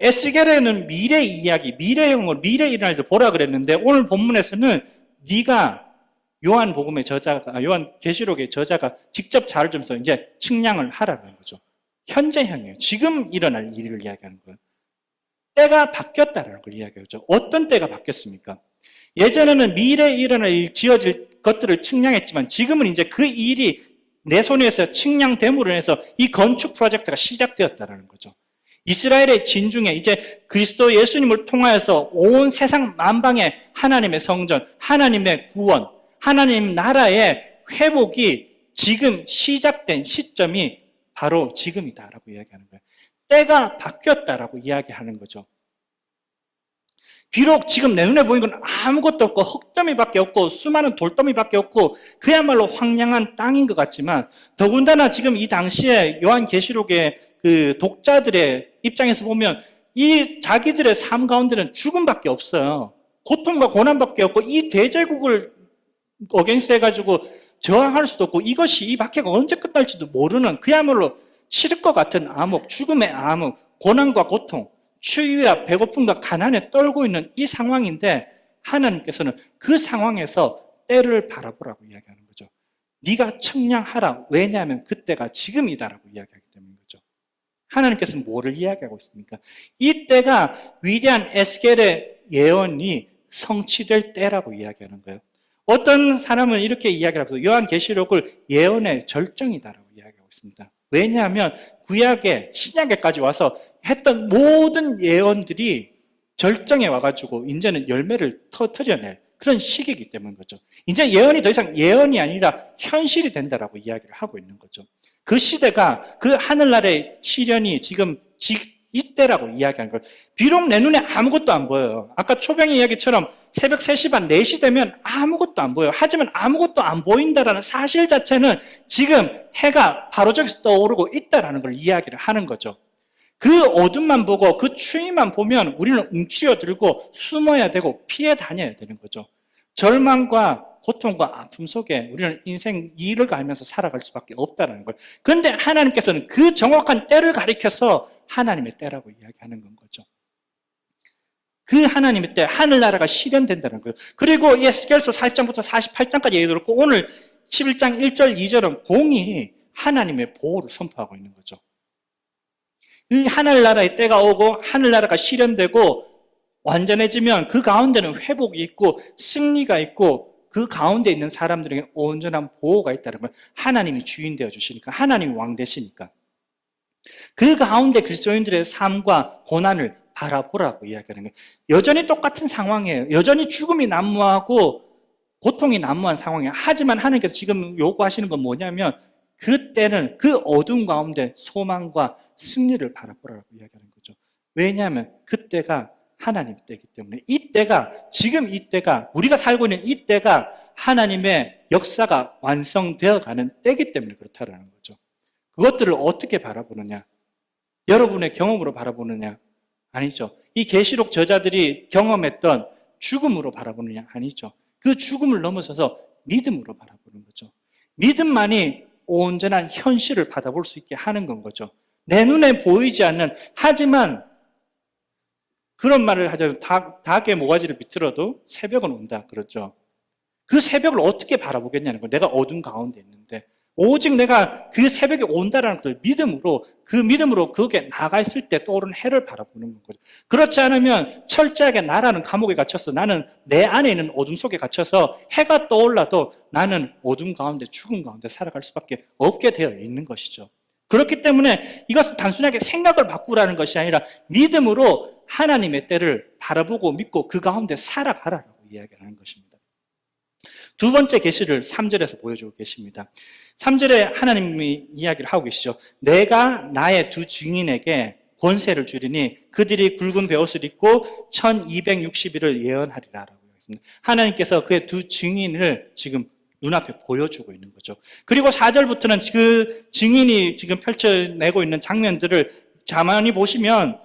에스겔에는 미래 이야기, 미래형을 미래에 일어날 때 보라 그랬는데 오늘 본문에서는 네가 요한복음의 저자가, 요한계시록의 저자가 직접 자를 주면서 이제 측량을 하라는 거죠. 현재형이에요. 지금 일어날 일을 이야기하는 거예요. 때가 바뀌었다는 걸 이야기하죠. 어떤 때가 바뀌었습니까? 예전에는 미래에 일어날 일, 지어질 것들을 측량했지만 지금은 이제 그 일이 내 손에서 측량됨으로 해서 이 건축 프로젝트가 시작되었다는 거죠. 이스라엘의 진중에 이제 그리스도 예수님을 통하여서 온 세상 만방의 하나님의 성전, 하나님의 구원, 하나님 나라의 회복이 지금 시작된 시점이 바로 지금이다라고 이야기하는 거예요. 때가 바뀌었다라고 이야기하는 거죠. 비록 지금 내 눈에 보이는 건 아무것도 없고 흙더미밖에 없고 수많은 돌더미밖에 없고 그야말로 황량한 땅인 것 같지만 더군다나 지금 이 당시에 요한계시록의 그 독자들의 입장에서 보면 이 자기들의 삶 가운데는 죽음밖에 없어요. 고통과 고난밖에 없고 이 대제국을 어게인스트 해가지고 저항할 수도 없고 이것이 이 박해가 언제 끝날지도 모르는 그야말로 치를 것 같은 암흑, 죽음의 암흑, 고난과 고통, 추위와 배고픔과 가난에 떨고 있는 이 상황인데 하나님께서는 그 상황에서 때를 바라보라고 이야기하는 거죠. 네가 측량하라. 왜냐하면 그때가 지금이다라고 이야기하기 때문인 거죠. 하나님께서는 뭐를 이야기하고 있습니까? 이 때가 위대한 에스겔의 예언이 성취될 때라고 이야기하는 거예요. 어떤 사람은 이렇게 이야기를 하면서 요한계시록을 예언의 절정이다라고 이야기하고 있습니다. 왜냐하면 구약에 신약에까지 와서 했던 모든 예언들이 절정에 와가지고 이제는 열매를 터뜨려낼 그런 시기이기 때문인 거죠. 이제 예언이 더 이상 예언이 아니라 현실이 된다라고 이야기를 하고 있는 거죠. 그 시대가 그 하늘나라의 시련이 지금 이때라고 이야기하는 거예요. 비록 내 눈에 아무것도 안 보여요. 아까 초병의 이야기처럼 새벽 3시 반, 4시 되면 아무것도 안 보여요. 하지만 아무것도 안 보인다라는 사실 자체는 지금 해가 바로 저기서 떠오르고 있다라는 걸 이야기를 하는 거죠. 그 어둠만 보고 그 추위만 보면 우리는 움츠려들고 숨어야 되고 피해 다녀야 되는 거죠. 절망과 고통과 아픔 속에 우리는 인생 일을 가면서 살아갈 수밖에 없다는 거예요. 그런데 하나님께서는 그 정확한 때를 가리켜서 하나님의 때라고 이야기하는 건 거죠. 그 하나님의 때, 하늘나라가 실현된다는 거예요. 그리고 에스겔서 40장부터 48장까지 얘기 들었고 오늘 11장 1절, 2절은 공이 하나님의 보호를 선포하고 있는 거죠. 이 하늘나라의 때가 오고 하늘나라가 실현되고 완전해지면 그 가운데는 회복이 있고 승리가 있고 그 가운데 있는 사람들에게 온전한 보호가 있다는 걸 하나님이 주인 되어 주시니까 하나님이 왕 되시니까 그 가운데 그리스도인들의 삶과 고난을 바라보라고 이야기하는 거예요. 여전히 똑같은 상황이에요. 여전히 죽음이 난무하고 고통이 난무한 상황이에요. 하지만 하나님께서 지금 요구하시는 건 뭐냐면 그때는 그 어둠 가운데 소망과 승리를 바라보라고 이야기하는 거죠. 왜냐하면 그때가 하나님 때이기 때문에 이 때가 지금 이 때가 우리가 살고 있는 이 때가 하나님의 역사가 완성되어가는 때이기 때문에 그렇다라는 거죠. 그것들을 어떻게 바라보느냐? 여러분의 경험으로 바라보느냐? 아니죠. 이 계시록 저자들이 경험했던 죽음으로 바라보느냐? 아니죠. 그 죽음을 넘어서서 믿음으로 바라보는 거죠. 믿음만이 온전한 현실을 받아볼 수 있게 하는 건 거죠. 내 눈에 보이지 않는, 하지만 그런 말을 하자면 닭의 모가지를 비틀어도 새벽은 온다 그렇죠. 그 새벽을 어떻게 바라보겠냐는 거예요. 내가 어둠 가운데 있는데 오직 내가 그 새벽이 온다라는 것을 믿음으로, 그 믿음으로 거기에 나가 있을 때 떠오르는 해를 바라보는 거죠. 그렇지 않으면 철저하게 나라는 감옥에 갇혀서, 나는 내 안에 있는 어둠 속에 갇혀서 해가 떠올라도 나는 어둠 가운데, 죽음 가운데 살아갈 수밖에 없게 되어 있는 것이죠. 그렇기 때문에 이것은 단순하게 생각을 바꾸라는 것이 아니라 믿음으로 하나님의 때를 바라보고 믿고 그 가운데 살아가라라고 이야기하는 것입니다. 두 번째 계시를 3절에서 보여주고 계십니다. 3절에 하나님이 이야기를 하고 계시죠. 내가 나의 두 증인에게 권세를 주리니 그들이 굵은 베옷을 입고 1260일을 예언하리라 라고 했습니다. 하나님께서 그의 두 증인을 지금 눈앞에 보여주고 있는 거죠. 그리고 4절부터는 그 증인이 지금 펼쳐내고 있는 장면들을 자만히 보시면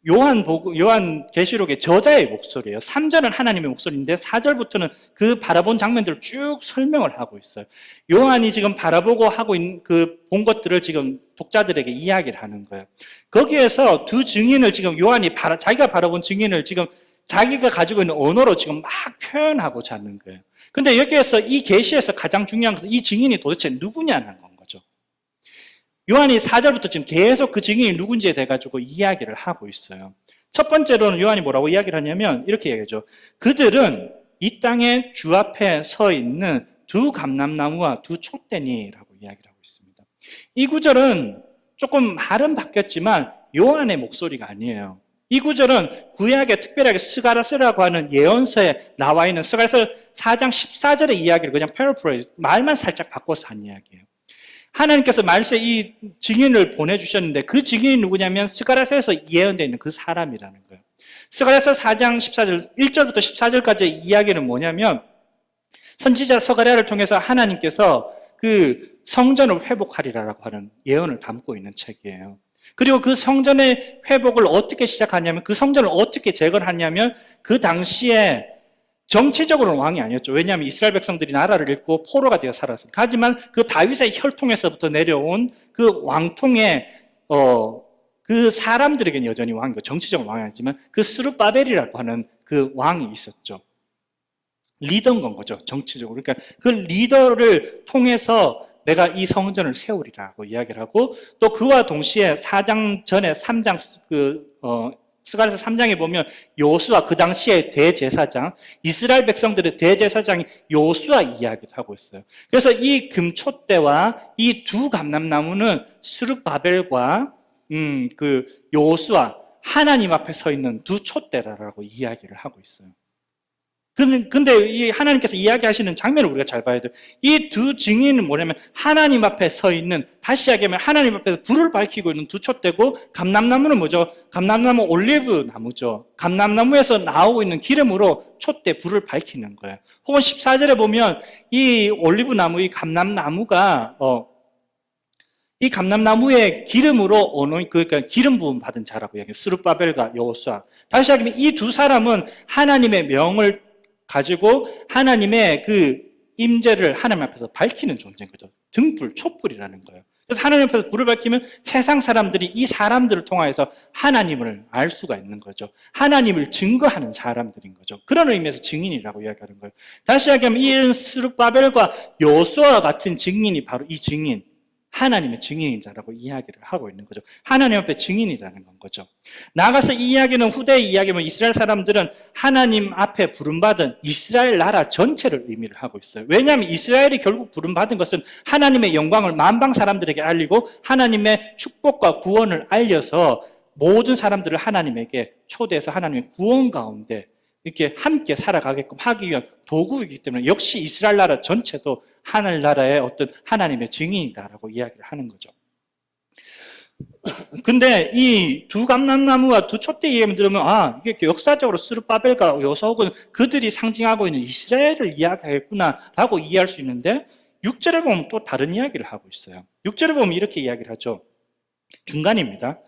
요한 계시록의 저자의 목소리예요. 3절은 하나님의 목소리인데 4절부터는 그 바라본 장면들을 쭉 설명을 하고 있어요. 요한이 지금 바라보고 하고 있는 그 본 것들을 지금 독자들에게 이야기를 하는 거예요. 거기에서 두 증인을 지금 요한이 자기가 바라본 증인을 지금 자기가 가지고 있는 언어로 지금 막 표현하고자 하는 거예요. 근데 여기에서 이 계시에서 가장 중요한 것은 이 증인이 도대체 누구냐는 건 거죠. 요한이 4절부터 지금 계속 그 증인이 누군지에 대해 가지고 이야기를 하고 있어요. 첫 번째로는 요한이 뭐라고 이야기를 하냐면 이렇게 얘기하죠. 그들은 이 땅에 주 앞에 서 있는 두 감람나무와 두 촛대니라고 이야기를 하고 있습니다. 이 구절은 조금 말은 바뀌었지만 요한의 목소리가 아니에요. 이 구절은 구약에 특별하게 스가랴서라고 하는 예언서에 나와 있는 스가랴서 4장 14절의 이야기를 그냥 패러프레이즈, 말만 살짝 바꿔서 한 이야기예요. 하나님께서 말세 이 증인을 보내주셨는데 그 증인이 누구냐면 스가랴서에서 예언되어 있는 그 사람이라는 거예요. 스가랴서 4장 14절, 1절부터 14절까지의 이야기는 뭐냐면 선지자 스가랴를 통해서 하나님께서 그 성전을 회복하리라고 하는 예언을 담고 있는 책이에요. 그리고 그 성전의 회복을 어떻게 시작하냐면, 그 성전을 어떻게 재건하냐면 그 당시에 정치적으로는 왕이 아니었죠. 왜냐하면 이스라엘 백성들이 나라를 잃고 포로가 되어 살았습니다. 하지만 그 다윗의 혈통에서부터 내려온 그 왕통의 그 사람들에게는 여전히 왕이고 정치적인 왕이 아니지만 그 스룹바벨이라고 하는 그 왕이 있었죠. 리더인 건 거죠. 정치적으로. 그러니까 그 리더를 통해서 내가 이 성전을 세우리라고 이야기를 하고, 또 그와 동시에 4장 전에 3장 스가랴서 3장에 보면 요수아, 그 당시에 대제사장, 이스라엘 백성들의 대제사장이 요수아 이야기를 하고 있어요. 그래서 이 금촛대와 이 두 감람나무는 스룹바벨과 그 요수아, 하나님 앞에 서 있는 두 촛대라고 이야기를 하고 있어요. 근데 이 하나님께서 이야기하시는 장면을 우리가 잘 봐야 돼요. 이 두 증인은 뭐냐면 하나님 앞에 서 있는, 다시 이야기하면 하나님 앞에서 불을 밝히고 있는 두 촛대고, 감람나무는 뭐죠? 감람나무 올리브 나무죠. 감람나무에서 나오고 있는 기름으로 촛대 불을 밝히는 거예요. 혹은 14절에 보면 이 올리브 나무, 이 감람나무가 이 감람나무의 기름으로 그러니까 기름 부음 받은 자라고 이야기해요. 스룹바벨과 여호수아. 다시 이야기하면 이 두 사람은 하나님의 명을 가지고 하나님의 그 임재를 하나님 앞에서 밝히는 존재인 거죠. 등불, 촛불이라는 거예요. 그래서 하나님 앞에서 불을 밝히면 세상 사람들이 이 사람들을 통하여서 하나님을 알 수가 있는 거죠. 하나님을 증거하는 사람들인 거죠. 그런 의미에서 증인이라고 이야기하는 거예요. 다시 이야기하면 이 스룹바벨과 여호수아와 같은 증인이 바로 이 증인, 하나님의 증인이다라고 이야기를 하고 있는 거죠. 하나님 앞에 증인이라는 건 거죠. 나아가서 이 이야기는 후대의 이야기면 이스라엘 사람들은 하나님 앞에 부름받은 이스라엘 나라 전체를 의미를 하고 있어요. 왜냐하면 이스라엘이 결국 부름받은 것은 하나님의 영광을 만방 사람들에게 알리고 하나님의 축복과 구원을 알려서 모든 사람들을 하나님에게 초대해서 하나님의 구원 가운데 이렇게 함께 살아가게끔 하기 위한 도구이기 때문에 역시 이스라엘 나라 전체도 하늘나라의 어떤 하나님의 증인이다라고 이야기를 하는 거죠. 근데 이 두 감람나무와 두 촛대 이야기를 들으면 이게 역사적으로 스룹바벨과 여호수아는 그들이 상징하고 있는 이스라엘을 이야기하겠구나라고 이해할 수 있는데 6절에 보면 또 다른 이야기를 하고 있어요. 6절에 보면 이렇게 이야기를 하죠. 중간입니다.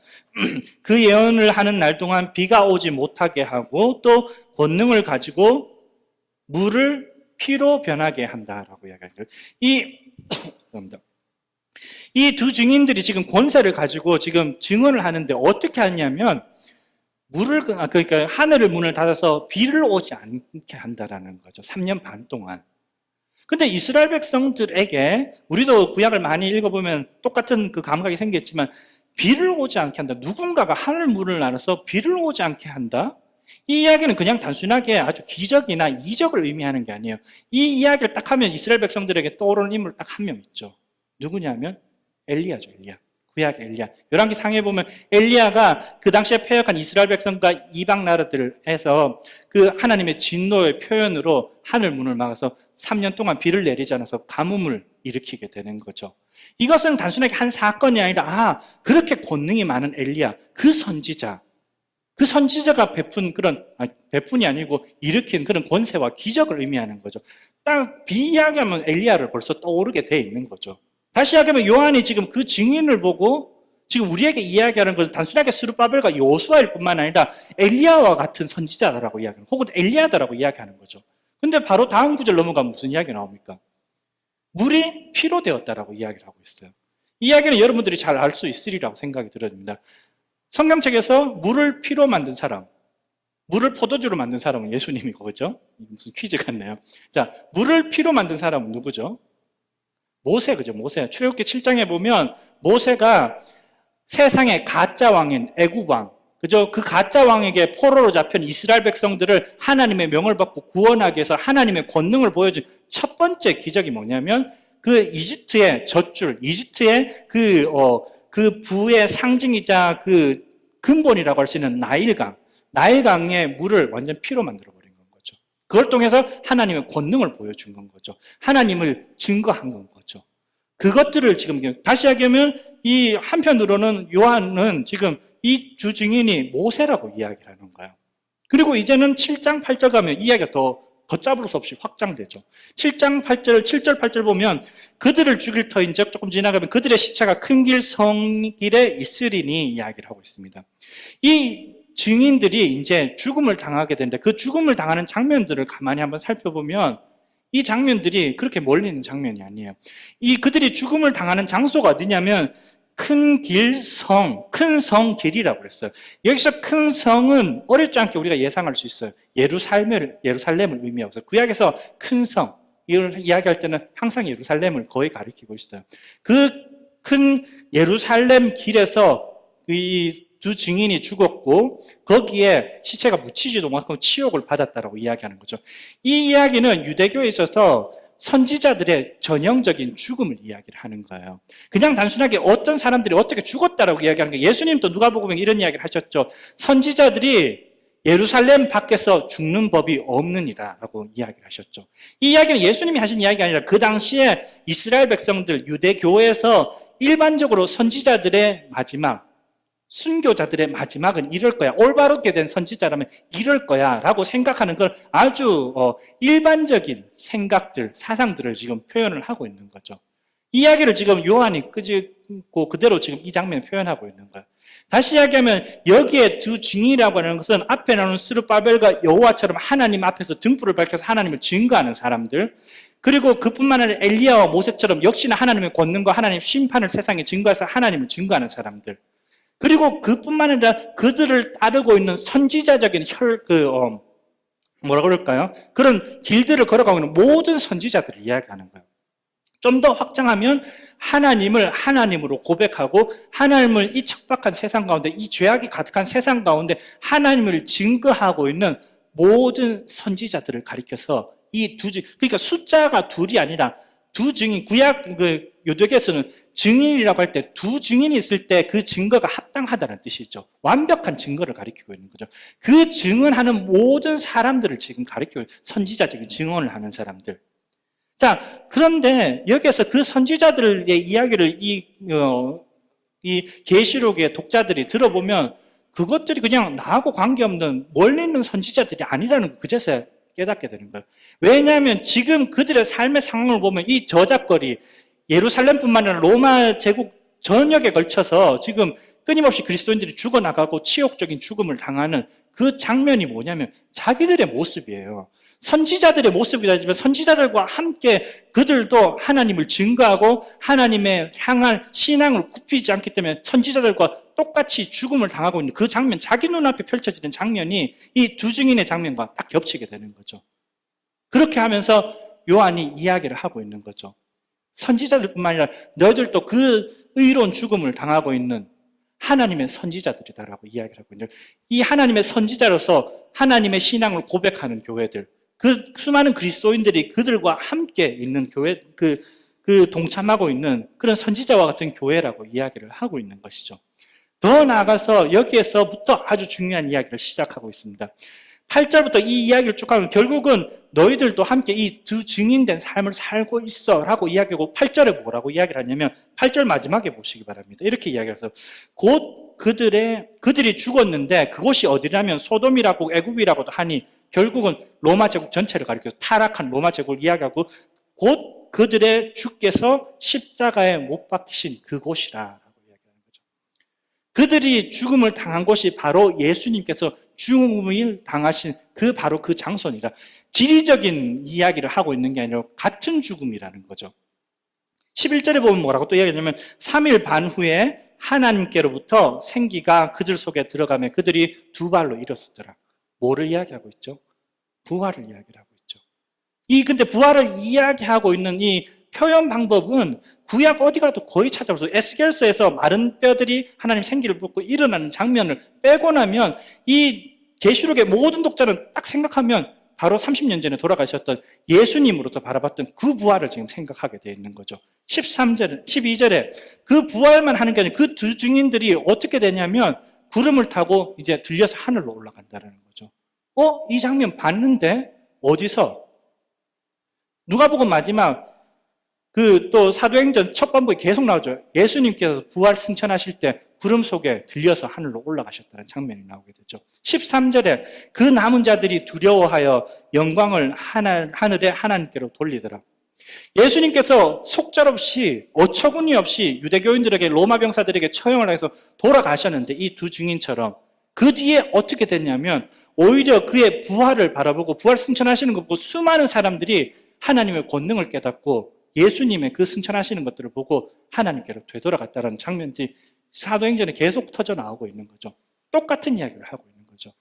그 예언을 하는 날 동안 비가 오지 못하게 하고 또 권능을 가지고 물을 피로 변하게 한다라고 이야기하죠. 이 두 증인들이 지금 권세를 가지고 지금 증언을 하는데 어떻게 하냐면 그러니까 하늘을 문을 닫아서 비를 오지 않게 한다라는 거죠. 3년 반 동안. 근데 이스라엘 백성들에게 우리도 구약을 많이 읽어보면 똑같은 그 감각이 생겼지만 비를 오지 않게 한다. 누군가가 하늘 문을 나눠서 비를 오지 않게 한다. 이 이야기는 그냥 단순하게 아주 기적이나 이적을 의미하는 게 아니에요. 이 이야기를 딱 하면 이스라엘 백성들에게 떠오르는 인물 딱 한 명 있죠. 누구냐면 엘리야죠. 엘리야. 구약 엘리야. 열왕기상에 보면 엘리야가 그 당시에 패역한 이스라엘 백성과 이방 나라들에서 그 하나님의 진노의 표현으로 하늘 문을 막아서 3년 동안 비를 내리지 않아서 가뭄을 일으키게 되는 거죠. 이것은 단순하게 한 사건이 아니라 그렇게 권능이 많은 엘리야, 그 선지자가 베푼이 아니고 일으킨 그런 권세와 기적을 의미하는 거죠. 딱 비이야기하면 엘리야를 벌써 떠오르게 돼 있는 거죠. 다시 이야기하면 요한이 지금 그 증인을 보고 지금 우리에게 이야기하는 것은 단순하게 스룹바벨과 여호수아일 뿐만 아니라 엘리야와 같은 선지자다라고 이야기하는, 혹은 엘리야다라고 이야기하는 거죠. 근데 바로 다음 구절 넘어가면 무슨 이야기가 나옵니까? 물이 피로 되었다라고 이야기를 하고 있어요. 이 이야기는 여러분들이 잘 알 수 있으리라고 생각이 들어집니다. 성경책에서 물을 피로 만든 사람, 물을 포도주로 만든 사람은 예수님이고, 그죠? 무슨 퀴즈 같네요. 자, 물을 피로 만든 사람은 누구죠? 모세, 그죠? 모세. 출애굽기 7장에 보면 모세가 세상의 가짜 왕인 애굽 왕, 그죠? 그 가짜 왕에게 포로로 잡힌 이스라엘 백성들을 하나님의 명을 받고 구원하기 위해서 하나님의 권능을 보여준 첫 번째 기적이 뭐냐면 그 이집트의 젖줄, 이집트의 그 부의 상징이자 그 근본이라고 할 수 있는 나일강의 물을 완전 피로 만들어버린 건 거죠. 그걸 통해서 하나님의 권능을 보여준 건 거죠. 하나님을 증거한 건 거죠. 그것들을 지금 다시 이야기하면 이 한편으로는 요한은 지금 이 주 증인이 모세라고 이야기를 하는 거예요. 그리고 이제는 7장 8절 가면 이야기가 더 걷잡을 수 없이 확장되죠. 7장 8절, 7절 8절 보면 그들을 죽일 터인즉 조금 지나가면 그들의 시체가 큰 길 성길에 있으리니 이야기를 하고 있습니다. 이 증인들이 이제 죽음을 당하게 되는데 그 죽음을 당하는 장면들을 가만히 한번 살펴보면 이 장면들이 그렇게 멀리 있는 장면이 아니에요. 그들이 죽음을 당하는 장소가 어디냐면 큰 성 길이라고 그랬어요. 여기서 큰 성은 어렵지 않게 우리가 예상할 수 있어요. 예루살렘을 의미하고 있어요. 구약에서 큰 성, 이걸 이야기할 때는 항상 예루살렘을 거의 가리키고 있어요. 그 큰 예루살렘 길에서 이 두 증인이 죽었고 거기에 시체가 묻히지도 못하고 치욕을 받았다라고 이야기하는 거죠. 이 이야기는 유대교에 있어서 선지자들의 전형적인 죽음을 이야기를 하는 거예요. 그냥 단순하게 어떤 사람들이 어떻게 죽었다라고 이야기하는 거예요. 예수님도 누가복음에 이런 이야기를 하셨죠. 선지자들이 예루살렘 밖에서 죽는 법이 없느니라라고 이야기를 하셨죠. 이 이야기는 예수님이 하신 이야기가 아니라 그 당시에 이스라엘 백성들, 유대교에서 일반적으로 선지자들의 마지막, 순교자들의 마지막은 이럴 거야. 올바르게 된 선지자라면 이럴 거야 라고 생각하는 걸 아주 일반적인 생각들, 사상들을 지금 표현을 하고 있는 거죠. 이 이야기를 지금 요한이 끄집고 그대로 지금 이 장면을 표현하고 있는 거예요. 다시 이야기하면 여기에 두 증인이라고 하는 것은 앞에 나오는 스룹바벨과 여호와처럼 하나님 앞에서 등불을 밝혀서 하나님을 증거하는 사람들, 그리고 그뿐만 아니라 엘리야와 모세처럼 역시나 하나님의 권능과 하나님의 심판을 세상에 증거해서 하나님을 증거하는 사람들, 그리고 그뿐만 아니라 그들을 따르고 있는 선지자적인 뭐라 그럴까요? 그런 길들을 걸어가고 있는 모든 선지자들을 이야기하는 거예요. 좀 더 확장하면 하나님을 하나님으로 고백하고 하나님을 이 척박한 세상 가운데, 이 죄악이 가득한 세상 가운데 하나님을 증거하고 있는 모든 선지자들을 가리켜서 그러니까 숫자가 둘이 아니라 두 증인, 구약 요독에서는 증인이라고 할 때 두 증인이 있을 때 그 증거가 합당하다는 뜻이죠. 완벽한 증거를 가리키고 있는 거죠. 그 증언하는 모든 사람들을 지금 가리키고 선지자적인 증언을 하는 사람들. 자, 그런데 여기에서 그 선지자들의 이야기를 이 계시록의 독자들이 들어보면 그것들이 그냥 나하고 관계없는 멀리 있는 선지자들이 아니라는 걸 그제서야 깨닫게 되는 거예요. 왜냐하면 지금 그들의 삶의 상황을 보면 이 저작거리, 예루살렘뿐만 아니라 로마 제국 전역에 걸쳐서 지금 끊임없이 그리스도인들이 죽어나가고 치욕적인 죽음을 당하는 그 장면이 뭐냐면 자기들의 모습이에요. 선지자들의 모습이라지만 선지자들과 함께 그들도 하나님을 증거하고 하나님의 향한 신앙을 굽히지 않기 때문에 선지자들과 똑같이 죽음을 당하고 있는 그 장면, 자기 눈앞에 펼쳐지는 장면이 이 두 증인의 장면과 딱 겹치게 되는 거죠. 그렇게 하면서 요한이 이야기를 하고 있는 거죠. 선지자들뿐만 아니라 너희들도 그 의로운 죽음을 당하고 있는 하나님의 선지자들이다라고 이야기를 하고 있는, 이 하나님의 선지자로서 하나님의 신앙을 고백하는 교회들, 그 수많은 그리스도인들이 그들과 함께 있는 교회, 그 동참하고 있는 그런 선지자와 같은 교회라고 이야기를 하고 있는 것이죠. 더 나아가서 여기에서부터 아주 중요한 이야기를 시작하고 있습니다. 8절부터 이 이야기를 쭉 하면 결국은 너희들도 함께 이 두 증인된 삶을 살고 있어 라고 이야기하고, 8절에 뭐라고 이야기를 하냐면 8절 마지막에 보시기 바랍니다. 이렇게 이야기를 해서 곧 그들이 죽었는데 그곳이 어디냐면 소돔이라고 애굽이라고도 하니, 결국은 로마 제국 전체를 가리켜서 타락한 로마 제국을 이야기하고, 곧 그들의 주께서 십자가에 못 박히신 그곳이라. 그들이 죽음을 당한 곳이 바로 예수님께서 죽음을 당하신 바로 그 장소입니다. 지리적인 이야기를 하고 있는 게 아니라 같은 죽음이라는 거죠. 11절에 보면 뭐라고 또 이야기하냐면 3일 반 후에 하나님께로부터 생기가 그들 속에 들어가며 그들이 두 발로 일어섰더라. 뭐를 이야기하고 있죠? 부활을 이야기하고 있죠. 근데 부활을 이야기하고 있는 이 표현 방법은 구약 어디 가도 거의 찾아볼 수 없어요. 에스겔서에서 마른 뼈들이 하나님 생기를 붓고 일어나는 장면을 빼고 나면 이 계시록의 모든 독자는 딱 생각하면 바로 30년 전에 돌아가셨던 예수님으로부터 바라봤던 그 부활을 지금 생각하게 되어 있는 거죠. 12절에 그 부활만 하는 게 아니라 그 두 증인들이 어떻게 되냐면 구름을 타고 이제 들려서 하늘로 올라간다는 거죠. 이 장면 봤는데 어디서? 누가복음 마지막 또 사도행전 첫 번부에 계속 나오죠. 예수님께서 부활 승천하실 때 구름 속에 들려서 하늘로 올라가셨다는 장면이 나오게 되죠. 13절에 그 남은 자들이 두려워하여 영광을 하늘에 하나님께로 돌리더라. 예수님께서 속절없이 어처구니 없이 유대교인들에게 로마 병사들에게 처형을 해서 돌아가셨는데 이 두 증인처럼 그 뒤에 어떻게 됐냐면 오히려 그의 부활을 바라보고 부활 승천하시는 것 보고 수많은 사람들이 하나님의 권능을 깨닫고 예수님의 그 승천하시는 것들을 보고 하나님께로 되돌아갔다는 장면이 사도행전에 계속 터져 나오고 있는 거죠. 똑같은 이야기를 하고 있는 거죠.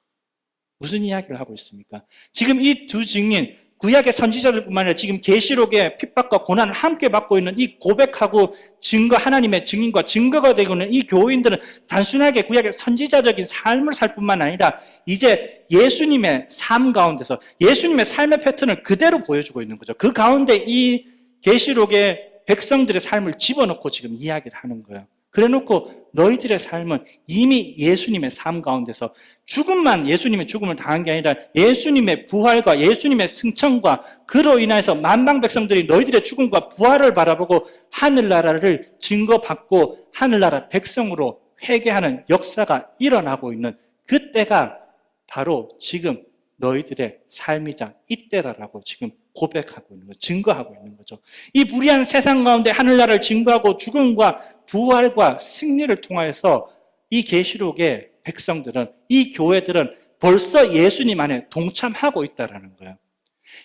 무슨 이야기를 하고 있습니까? 지금 이 두 증인, 구약의 선지자들뿐만 아니라 지금 계시록의 핍박과 고난을 함께 받고 있는 이 고백하고 증거, 하나님의 증인과 증거가 되고 있는 이 교인들은 단순하게 구약의 선지자적인 삶을 살 뿐만 아니라 이제 예수님의 삶 가운데서 예수님의 삶의 패턴을 그대로 보여주고 있는 거죠. 그 가운데 이 계시록의 백성들의 삶을 집어넣고 지금 이야기를 하는 거예요. 그래놓고 너희들의 삶은 이미 예수님의 삶 가운데서 죽음만 예수님의 죽음을 당한 게 아니라 예수님의 부활과 예수님의 승천과 그로 인해서 만방 백성들이 너희들의 죽음과 부활을 바라보고 하늘나라를 증거받고 하늘나라 백성으로 회개하는 역사가 일어나고 있는 그때가 바로 지금 너희들의 삶이자 이때다라고 지금 고백하고 있는 거죠. 증거하고 있는 거죠. 이 불의한 세상 가운데 하늘나라를 증거하고 죽음과 부활과 승리를 통하여서 이 계시록의 백성들은, 이 교회들은 벌써 예수님 안에 동참하고 있다는 거예요.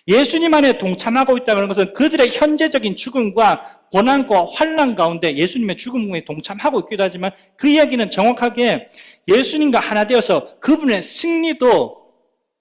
예수님 안에 동참하고 있다는 것은 그들의 현재적인 죽음과 고난과 환난 가운데 예수님의 죽음에 동참하고 있기도 하지만 그 이야기는 정확하게 예수님과 하나 되어서 그분의 승리도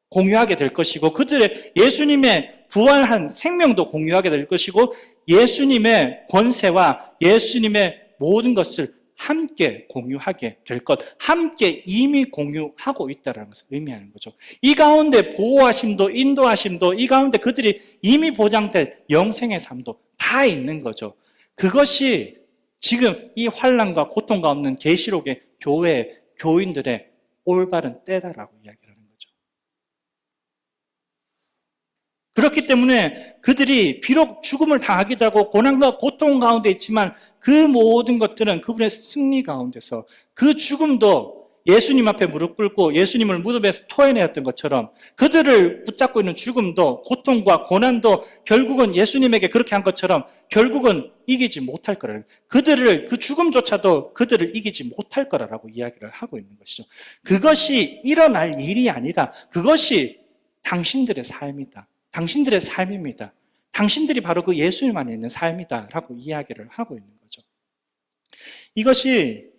공유하게 될 것이고 그들의 예수님의 부활한 생명도 공유하게 될 것이고 예수님의 권세와 예수님의 모든 것을 함께 공유하게 될 것, 함께 이미 공유하고 있다는 것을 의미하는 거죠. 이 가운데 보호하심도 인도하심도 이 가운데 그들이 이미 보장된 영생의 삶도 다 있는 거죠. 그것이 지금 이 환난과 고통가 없는 계시록의 교회, 교인들의 올바른 때다라고 이야기합니다. 그렇기 때문에 그들이 비록 죽음을 당하기도 하고 고난과 고통 가운데 있지만 그 모든 것들은 그분의 승리 가운데서 그 죽음도 예수님 앞에 무릎 꿇고 예수님을 무덤에서 토해내었던 것처럼 그들을 붙잡고 있는 죽음도 고통과 고난도 결국은 예수님에게 그렇게 한 것처럼 결국은 이기지 못할 거라는, 그 죽음조차도 그들을 이기지 못할 거라고 이야기를 하고 있는 것이죠. 그것이 일어날 일이 아니라 그것이 당신들의 삶이다. 당신들의 삶입니다. 당신들이 바로 그 예수님 안에 있는 삶이다 라고 이야기를 하고 있는 거죠. 이것이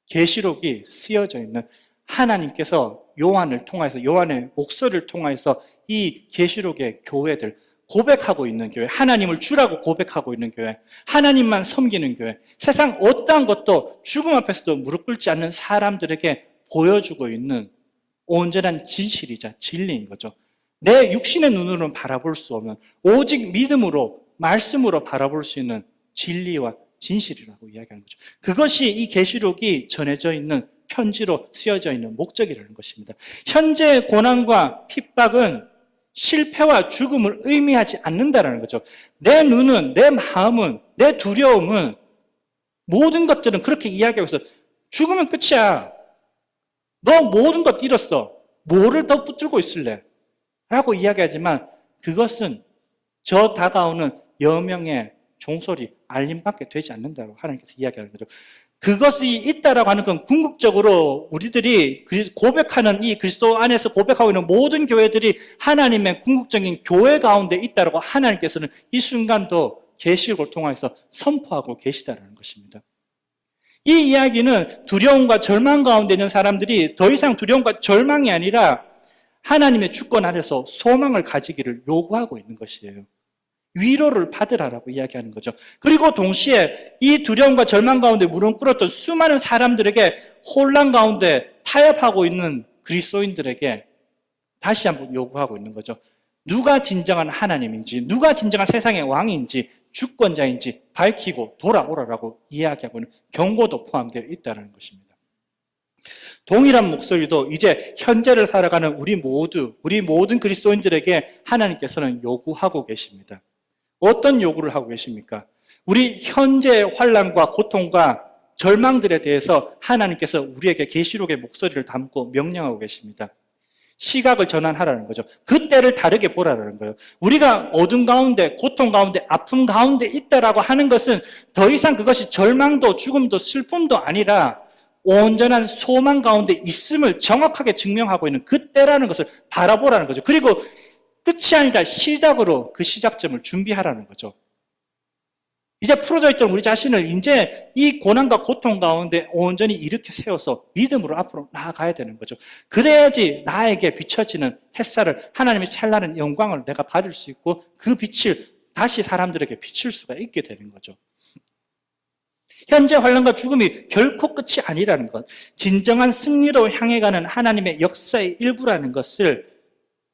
계시록이 쓰여져 있는 하나님께서 요한을 통해서 요한의 목소리를 통해서 이 계시록의 교회들 고백하고 있는 교회, 하나님을 주라고 고백하고 있는 교회, 하나님만 섬기는 교회, 세상 어떠한 것도 죽음 앞에서도 무릎 꿇지 않는 사람들에게 보여주고 있는 온전한 진실이자 진리인 거죠. 내 육신의 눈으로는 바라볼 수 없는 오직 믿음으로 말씀으로 바라볼 수 있는 진리와 진실이라고 이야기하는 거죠. 그것이 이 계시록이 전해져 있는 편지로 쓰여져 있는 목적이라는 것입니다. 현재의 고난과 핍박은 실패와 죽음을 의미하지 않는다는 거죠. 내 눈은, 내 마음은, 내 두려움은 모든 것들은 그렇게 이야기하고 있어. 죽으면 끝이야. 너 모든 것 잃었어. 뭐를 더 붙들고 있을래? 라고 이야기하지만 그것은 저 다가오는 여명의 종소리, 알림밖에 되지 않는다고 하나님께서 이야기하는 거죠. 그것이 있다라고 하는 건 궁극적으로 우리들이 고백하는 이 그리스도 안에서 고백하고 있는 모든 교회들이 하나님의 궁극적인 교회 가운데 있다라고 하나님께서는 이 순간도 계시록을 통해서 선포하고 계시다라는 것입니다. 이 이야기는 두려움과 절망 가운데 있는 사람들이 더 이상 두려움과 절망이 아니라 하나님의 주권 안에서 소망을 가지기를 요구하고 있는 것이에요. 위로를 받으라라고 이야기하는 거죠. 그리고 동시에 이 두려움과 절망 가운데 무릎 꿇었던 수많은 사람들에게 혼란 가운데 타협하고 있는 그리스도인들에게 다시 한번 요구하고 있는 거죠. 누가 진정한 하나님인지, 누가 진정한 세상의 왕인지, 주권자인지 밝히고 돌아오라라고 이야기하고 있는 경고도 포함되어 있다는 것입니다. 동일한 목소리도 이제 현재를 살아가는 우리 모든 그리스도인들에게 하나님께서는 요구하고 계십니다. 어떤 요구를 하고 계십니까? 우리 현재의 환난과 고통과 절망들에 대해서 하나님께서 우리에게 계시록의 목소리를 담고 명령하고 계십니다. 시각을 전환하라는 거죠. 그때를 다르게 보라는 거예요. 우리가 어둠 가운데, 고통 가운데, 아픔 가운데 있다라고 하는 것은 더 이상 그것이 절망도 죽음도 슬픔도 아니라 온전한 소망 가운데 있음을 정확하게 증명하고 있는 그때라는 것을 바라보라는 거죠. 그리고 끝이 아니라 시작으로 그 시작점을 준비하라는 거죠. 이제 풀어져 있던 우리 자신을 이제 이 고난과 고통 가운데 온전히 일으켜 세워서 믿음으로 앞으로 나아가야 되는 거죠. 그래야지 나에게 비춰지는 햇살을, 하나님의 찬란한 영광을 내가 받을 수 있고 그 빛을 다시 사람들에게 비칠 수가 있게 되는 거죠. 현재 환난과 죽음이 결코 끝이 아니라는 것, 진정한 승리로 향해 가는 하나님의 역사의 일부라는 것을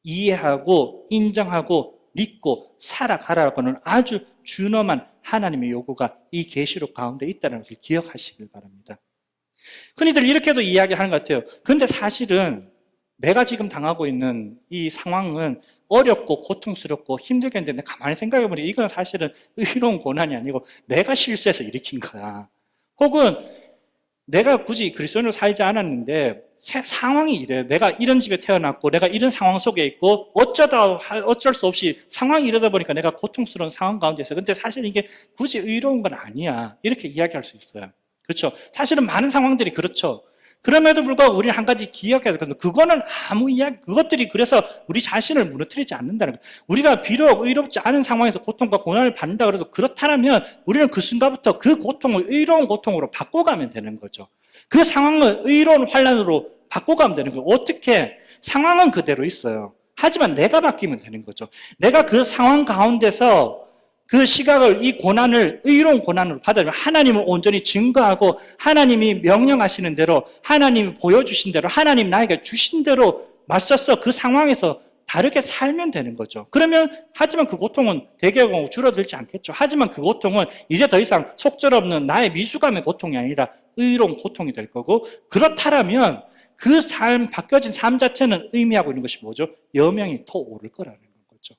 이해하고 인정하고 믿고 살아가라고는 아주 준엄한 하나님의 요구가 이 계시록 가운데 있다는 것을 기억하시길 바랍니다. 흔히들 이렇게도 이야기하는 것 같아요. 그런데 사실은 내가 지금 당하고 있는 이 상황은 어렵고 고통스럽고 힘들겠는데 가만히 생각해보니 이건 사실은 의로운 고난이 아니고 내가 실수해서 일으킨 거야. 혹은 내가 굳이 그리스도인으로 살지 않았는데 상황이 이래요. 내가 이런 집에 태어났고 내가 이런 상황 속에 있고 어쩔 수 없이 상황이 이러다 보니까 내가 고통스러운 상황 가운데 있어요. 근데 사실 이게 굳이 의로운 건 아니야. 이렇게 이야기할 수 있어요. 그렇죠? 사실은 많은 상황들이 그렇죠. 그럼에도 불구하고 우리는 한 가지 기억해야 되거든요. 그거는 아무 이야기, 그것들이 그래서 우리 자신을 무너뜨리지 않는다는 거예요. 우리가 비록 의롭지 않은 상황에서 고통과 고난을 받는다 그래도 그렇다면 우리는 그 순간부터 그 고통을 의로운 고통으로 바꿔가면 되는 거죠. 그 상황을 의로운 환난으로 바꿔가면 되는 거예요. 어떻게? 상황은 그대로 있어요. 하지만 내가 바뀌면 되는 거죠. 내가 그 상황 가운데서 그 시각을, 이 고난을 의로운 고난으로 받아들이면 하나님을 온전히 증거하고 하나님이 명령하시는 대로, 하나님이 보여주신 대로, 하나님 나에게 주신 대로 맞서서 그 상황에서 다르게 살면 되는 거죠. 그러면 하지만 그 고통은 대개 줄어들지 않겠죠. 하지만 그 고통은 이제 더 이상 속절없는 나의 미숙함의 고통이 아니라 의로운 고통이 될 거고, 그렇다면 그 삶, 바뀌어진 삶 자체는 의미하고 있는 것이 뭐죠? 여명이 더 오를 거라는 거죠.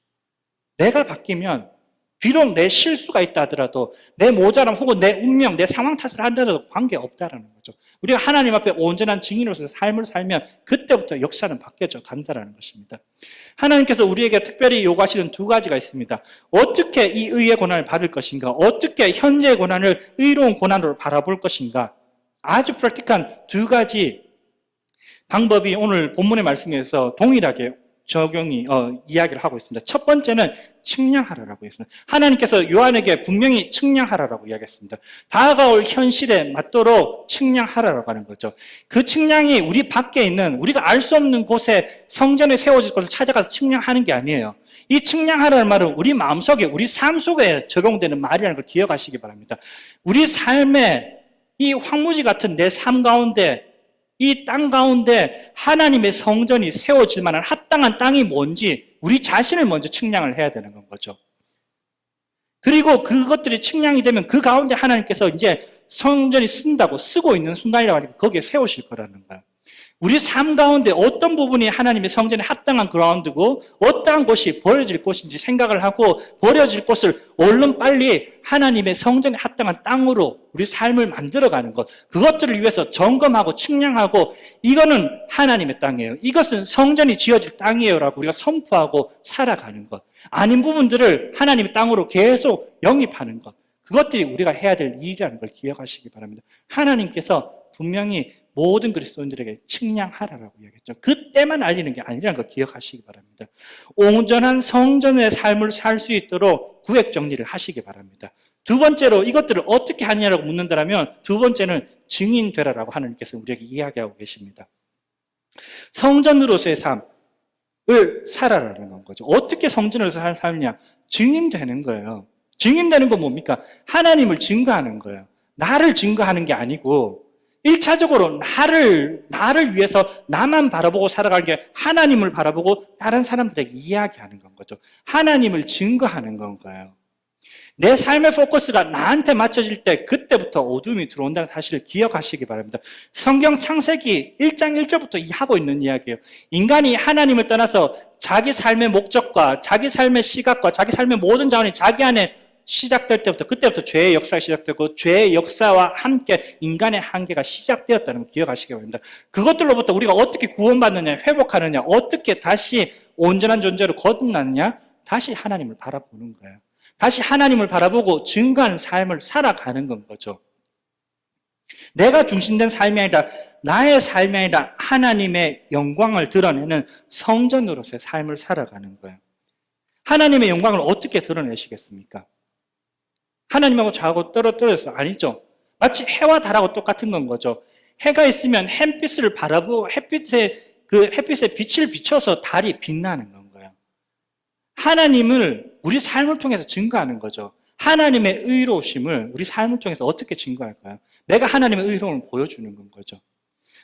내가 바뀌면 비록 내 실수가 있다 하더라도 내 모자람 혹은 내 운명, 내 상황 탓을 한다라도 관계없다라는 거죠. 우리가 하나님 앞에 온전한 증인으로서 삶을 살면 그때부터 역사는 바뀌어져 간다라는 것입니다. 하나님께서 우리에게 특별히 요구하시는 두 가지가 있습니다. 어떻게 이 의의 고난을 받을 것인가? 어떻게 현재의 고난을 의로운 고난으로 바라볼 것인가? 아주 프랙티컬한 두 가지 방법이 오늘 본문의 말씀에서 동일하게 이야기를 하고 있습니다. 첫 번째는 측량하라라고 했습니다. 하나님께서 요한에게 분명히 측량하라라고 이야기했습니다. 다가올 현실에 맞도록 측량하라라고 하는 거죠. 그 측량이 우리 밖에 있는 우리가 알 수 없는 곳에 성전에 세워질 것을 찾아가서 측량하는 게 아니에요. 이 측량하라는 말은 우리 마음속에 우리 삶 속에 적용되는 말이라는 걸 기억하시기 바랍니다. 우리 삶에 이 황무지 같은 내 삶 가운데 이 땅 가운데 하나님의 성전이 세워질 만한 합당한 땅이 뭔지 우리 자신을 먼저 측량을 해야 되는 건 거죠. 그리고 그것들이 측량이 되면 그 가운데 하나님께서 이제 성전이 쓰고 있는 순간이라고 하니까 거기에 세우실 거라는 거예요. 우리 삶 가운데 어떤 부분이 하나님의 성전에 합당한 그라운드고 어떠한 곳이 버려질 곳인지 생각을 하고 버려질 곳을 얼른 빨리 하나님의 성전에 합당한 땅으로 우리 삶을 만들어가는 것, 그것들을 위해서 점검하고 측량하고 이거는 하나님의 땅이에요, 이것은 성전이 지어질 땅이에요 라고 우리가 선포하고 살아가는 것, 아닌 부분들을 하나님의 땅으로 계속 영입하는 것, 그것들이 우리가 해야 될 일이라는 걸 기억하시기 바랍니다. 하나님께서 분명히 모든 그리스도인들에게 측량하라라고 이야기했죠. 그때만 알리는 게 아니라는 걸 기억하시기 바랍니다. 온전한 성전의 삶을 살 수 있도록 구획 정리를 하시기 바랍니다. 두 번째로 이것들을 어떻게 하느냐라고 묻는다면 두 번째는 증인되라라고 하나님께서 우리에게 이야기하고 계십니다. 성전으로서의 삶을 살아라는 거죠. 어떻게 성전으로서 사는 삶이냐? 증인되는 거예요. 증인되는 건 뭡니까? 하나님을 증거하는 거예요. 나를 증거하는 게 아니고 1차적으로 나를 위해서 나만 바라보고 살아가는 게 하나님을 바라보고 다른 사람들에게 이야기하는 건 거죠. 하나님을 증거하는 건 거예요. 내 삶의 포커스가 나한테 맞춰질 때 그때부터 어둠이 들어온다는 사실을 기억하시기 바랍니다. 성경 창세기 1장 1절부터 하고 있는 이야기예요. 인간이 하나님을 떠나서 자기 삶의 목적과 자기 삶의 시각과 자기 삶의 모든 자원이 자기 안에 시작될 때부터 그때부터 죄의 역사가 시작되고 죄의 역사와 함께 인간의 한계가 시작되었다는 걸 기억하시기 바랍니다. 그것들로부터 우리가 어떻게 구원받느냐, 회복하느냐, 어떻게 다시 온전한 존재로 거듭나느냐, 다시 하나님을 바라보는 거예요. 다시 하나님을 바라보고 증거하는 삶을 살아가는 건 거죠. 내가 중심된 삶이 아니라 나의 삶이 아니라 하나님의 영광을 드러내는 성전으로서의 삶을 살아가는 거예요. 하나님의 영광을 어떻게 드러내시겠습니까? 하나님하고 저하고 떨어져서 아니죠. 마치 해와 달하고 똑같은 건 거죠. 해가 있으면 햇빛을 바라보고 햇빛에 빛을 비춰서 달이 빛나는 건 거예요. 하나님을 우리 삶을 통해서 증거하는 거죠. 하나님의 의로우심을 우리 삶을 통해서 어떻게 증거할까요? 내가 하나님의 의로움을 보여주는 건 거죠.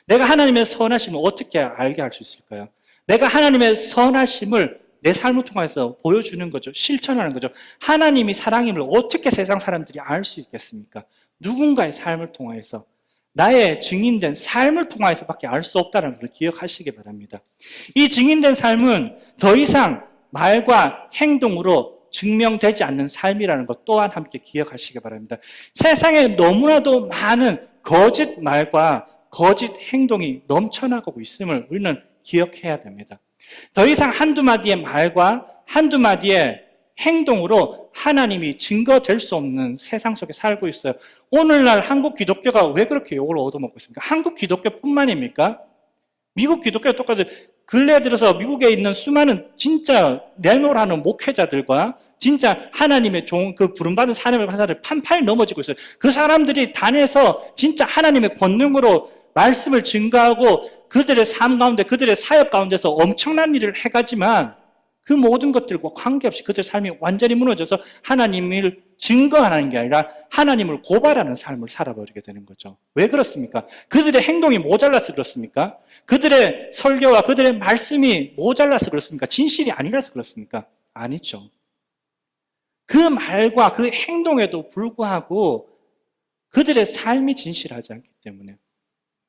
내가 하나님의 선하심을 어떻게 알게 할 수 있을까요? 내가 하나님의 선하심을 내 삶을 통해서 보여주는 거죠. 실천하는 거죠. 하나님이 사랑임을 어떻게 세상 사람들이 알 수 있겠습니까? 누군가의 삶을 통해서, 나의 증인된 삶을 통해서밖에 알 수 없다는 것을 기억하시기 바랍니다. 이 증인된 삶은 더 이상 말과 행동으로 증명되지 않는 삶이라는 것 또한 함께 기억하시기 바랍니다. 세상에 너무나도 많은 거짓 말과 거짓 행동이 넘쳐나고 있음을 우리는 기억해야 됩니다. 더 이상 한두 마디의 말과 한두 마디의 행동으로 하나님이 증거될 수 없는 세상 속에 살고 있어요. 오늘날 한국 기독교가 왜 그렇게 욕을 얻어먹고 있습니까? 한국 기독교뿐만입니까? 미국 기독교가 똑같아요. 근래에 들어서 미국에 있는 수많은 진짜 내노라는 목회자들과 진짜 하나님의 그 부름받은 사람의 사람을 판판이 넘어지고 있어요. 그 사람들이 단에서 진짜 하나님의 권능으로 말씀을 증거하고 그들의 삶 가운데, 그들의 사역 가운데서 엄청난 일을 해가지만 그 모든 것들과 관계없이 그들의 삶이 완전히 무너져서 하나님을 증거하는 게 아니라 하나님을 고발하는 삶을 살아버리게 되는 거죠. 왜 그렇습니까? 그들의 행동이 모자라서 그렇습니까? 그들의 설교와 그들의 말씀이 모자라서 그렇습니까? 진실이 아니라서 그렇습니까? 아니죠. 그 말과 그 행동에도 불구하고 그들의 삶이 진실하지 않기 때문에.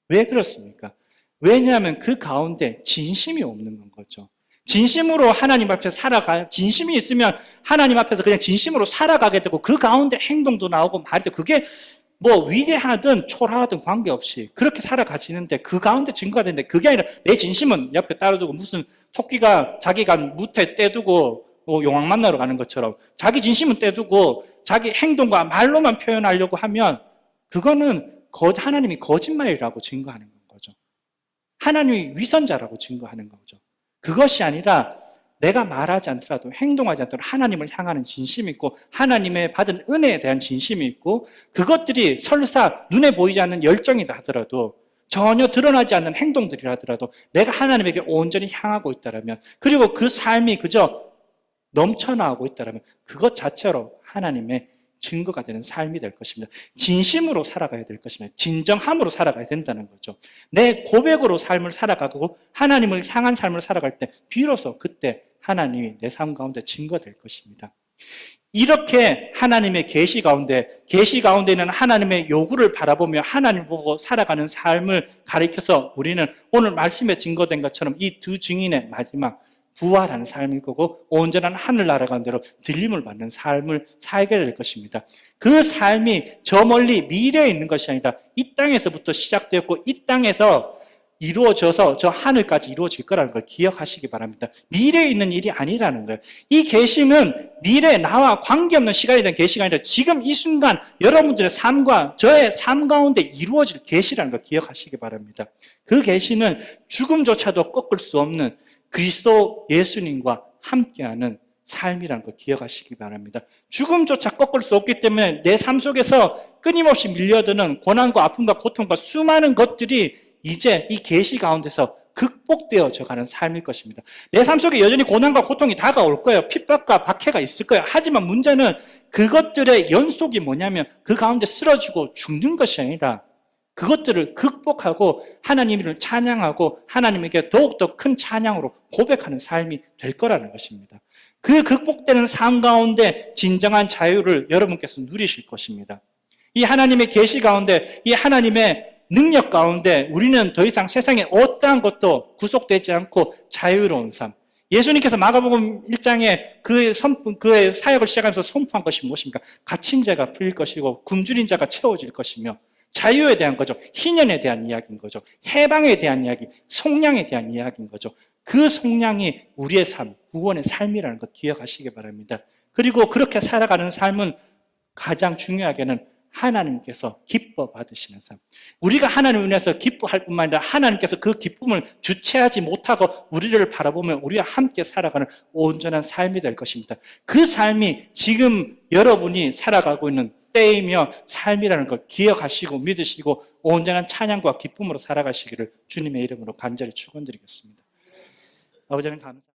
왜 그렇습니까? 왜냐하면 그 가운데 진심이 없는 건 거죠. 진심으로 하나님 앞에서 진심이 있으면 하나님 앞에서 그냥 진심으로 살아가게 되고 그 가운데 행동도 나오고 말이 되고 그게 뭐 위대하든 초라하든 관계없이 그렇게 살아가지는데 그 가운데 증거가 되는데 그게 아니라 내 진심은 옆에 따라두고 무슨 토끼가 자기가 무태 떼두고 용왕 만나러 가는 것처럼 자기 진심은 떼두고 자기 행동과 말로만 표현하려고 하면 그거는 하나님이 거짓말이라고 증거하는 거죠. 하나님이 위선자라고 증거하는 거죠. 그것이 아니라 내가 말하지 않더라도 행동하지 않더라도 하나님을 향하는 진심이 있고 하나님의 받은 은혜에 대한 진심이 있고 그것들이 설사 눈에 보이지 않는 열정이다 하더라도 전혀 드러나지 않는 행동들이라 하더라도 내가 하나님에게 온전히 향하고 있다면 그리고 그 삶이 그저 넘쳐나오고 있다면 그것 자체로 하나님의 증거가 되는 삶이 될 것입니다. 진심으로 살아가야 될 것입니다. 진정함으로 살아가야 된다는 거죠. 내 고백으로 삶을 살아가고 하나님을 향한 삶을 살아갈 때 비로소 그때 하나님이 내 삶 가운데 증거될 것입니다. 이렇게 하나님의 계시 가운데 있는 하나님의 요구를 바라보며 하나님을 보고 살아가는 삶을 가리켜서 우리는 오늘 말씀에 증거된 것처럼 이 두 증인의 마지막 부활하는 삶일 거고 온전한 하늘나라 가운데로 들림을 받는 삶을 살게 될 것입니다. 그 삶이 저 멀리 미래에 있는 것이 아니라 이 땅에서부터 시작되었고 이 땅에서 이루어져서 저 하늘까지 이루어질 거라는 걸 기억하시기 바랍니다. 미래에 있는 일이 아니라는 거예요. 이 계시는 미래에 나와 관계없는 시간에 대한 계시가 아니라 지금 이 순간 여러분들의 삶과 저의 삶 가운데 이루어질 계시라는 걸 기억하시기 바랍니다. 그 계시는 죽음조차도 꺾을 수 없는 그리스도 예수님과 함께하는 삶이라는 걸 기억하시기 바랍니다. 죽음조차 꺾을 수 없기 때문에 내 삶 속에서 끊임없이 밀려드는 고난과 아픔과 고통과 수많은 것들이 이제 이 계시 가운데서 극복되어져 가는 삶일 것입니다. 내 삶 속에 여전히 고난과 고통이 다가올 거예요. 핍박과 박해가 있을 거예요. 하지만 문제는 그것들의 연속이 뭐냐면 그 가운데 쓰러지고 죽는 것이 아니라 그것들을 극복하고 하나님을 찬양하고 하나님에게 더욱더 큰 찬양으로 고백하는 삶이 될 거라는 것입니다. 그 극복되는 삶 가운데 진정한 자유를 여러분께서 누리실 것입니다. 이 하나님의 계시 가운데 이 하나님의 능력 가운데 우리는 더 이상 세상에 어떠한 것도 구속되지 않고 자유로운 삶. 예수님께서 마가복음 1장에 그의 사역을 시작하면서 선포한 것이 무엇입니까? 갇힌 자가 풀릴 것이고 굶주린 자가 채워질 것이며 자유에 대한 거죠. 희년에 대한 이야기인 거죠. 해방에 대한 이야기, 속량에 대한 이야기인 거죠. 그 속량이 우리의 삶, 구원의 삶이라는 것 기억하시기 바랍니다. 그리고 그렇게 살아가는 삶은 가장 중요하게는 하나님께서 기뻐 받으시는 삶. 우리가 하나님을 위해서 기뻐할 뿐만 아니라 하나님께서 그 기쁨을 주체하지 못하고 우리를 바라보며 우리와 함께 살아가는 온전한 삶이 될 것입니다. 그 삶이 지금 여러분이 살아가고 있는 때이며 삶이라는 걸 기억하시고 믿으시고 온전한 찬양과 기쁨으로 살아가시기를 주님의 이름으로 간절히 축원드리겠습니다. 아버지 하나님 감사합니다.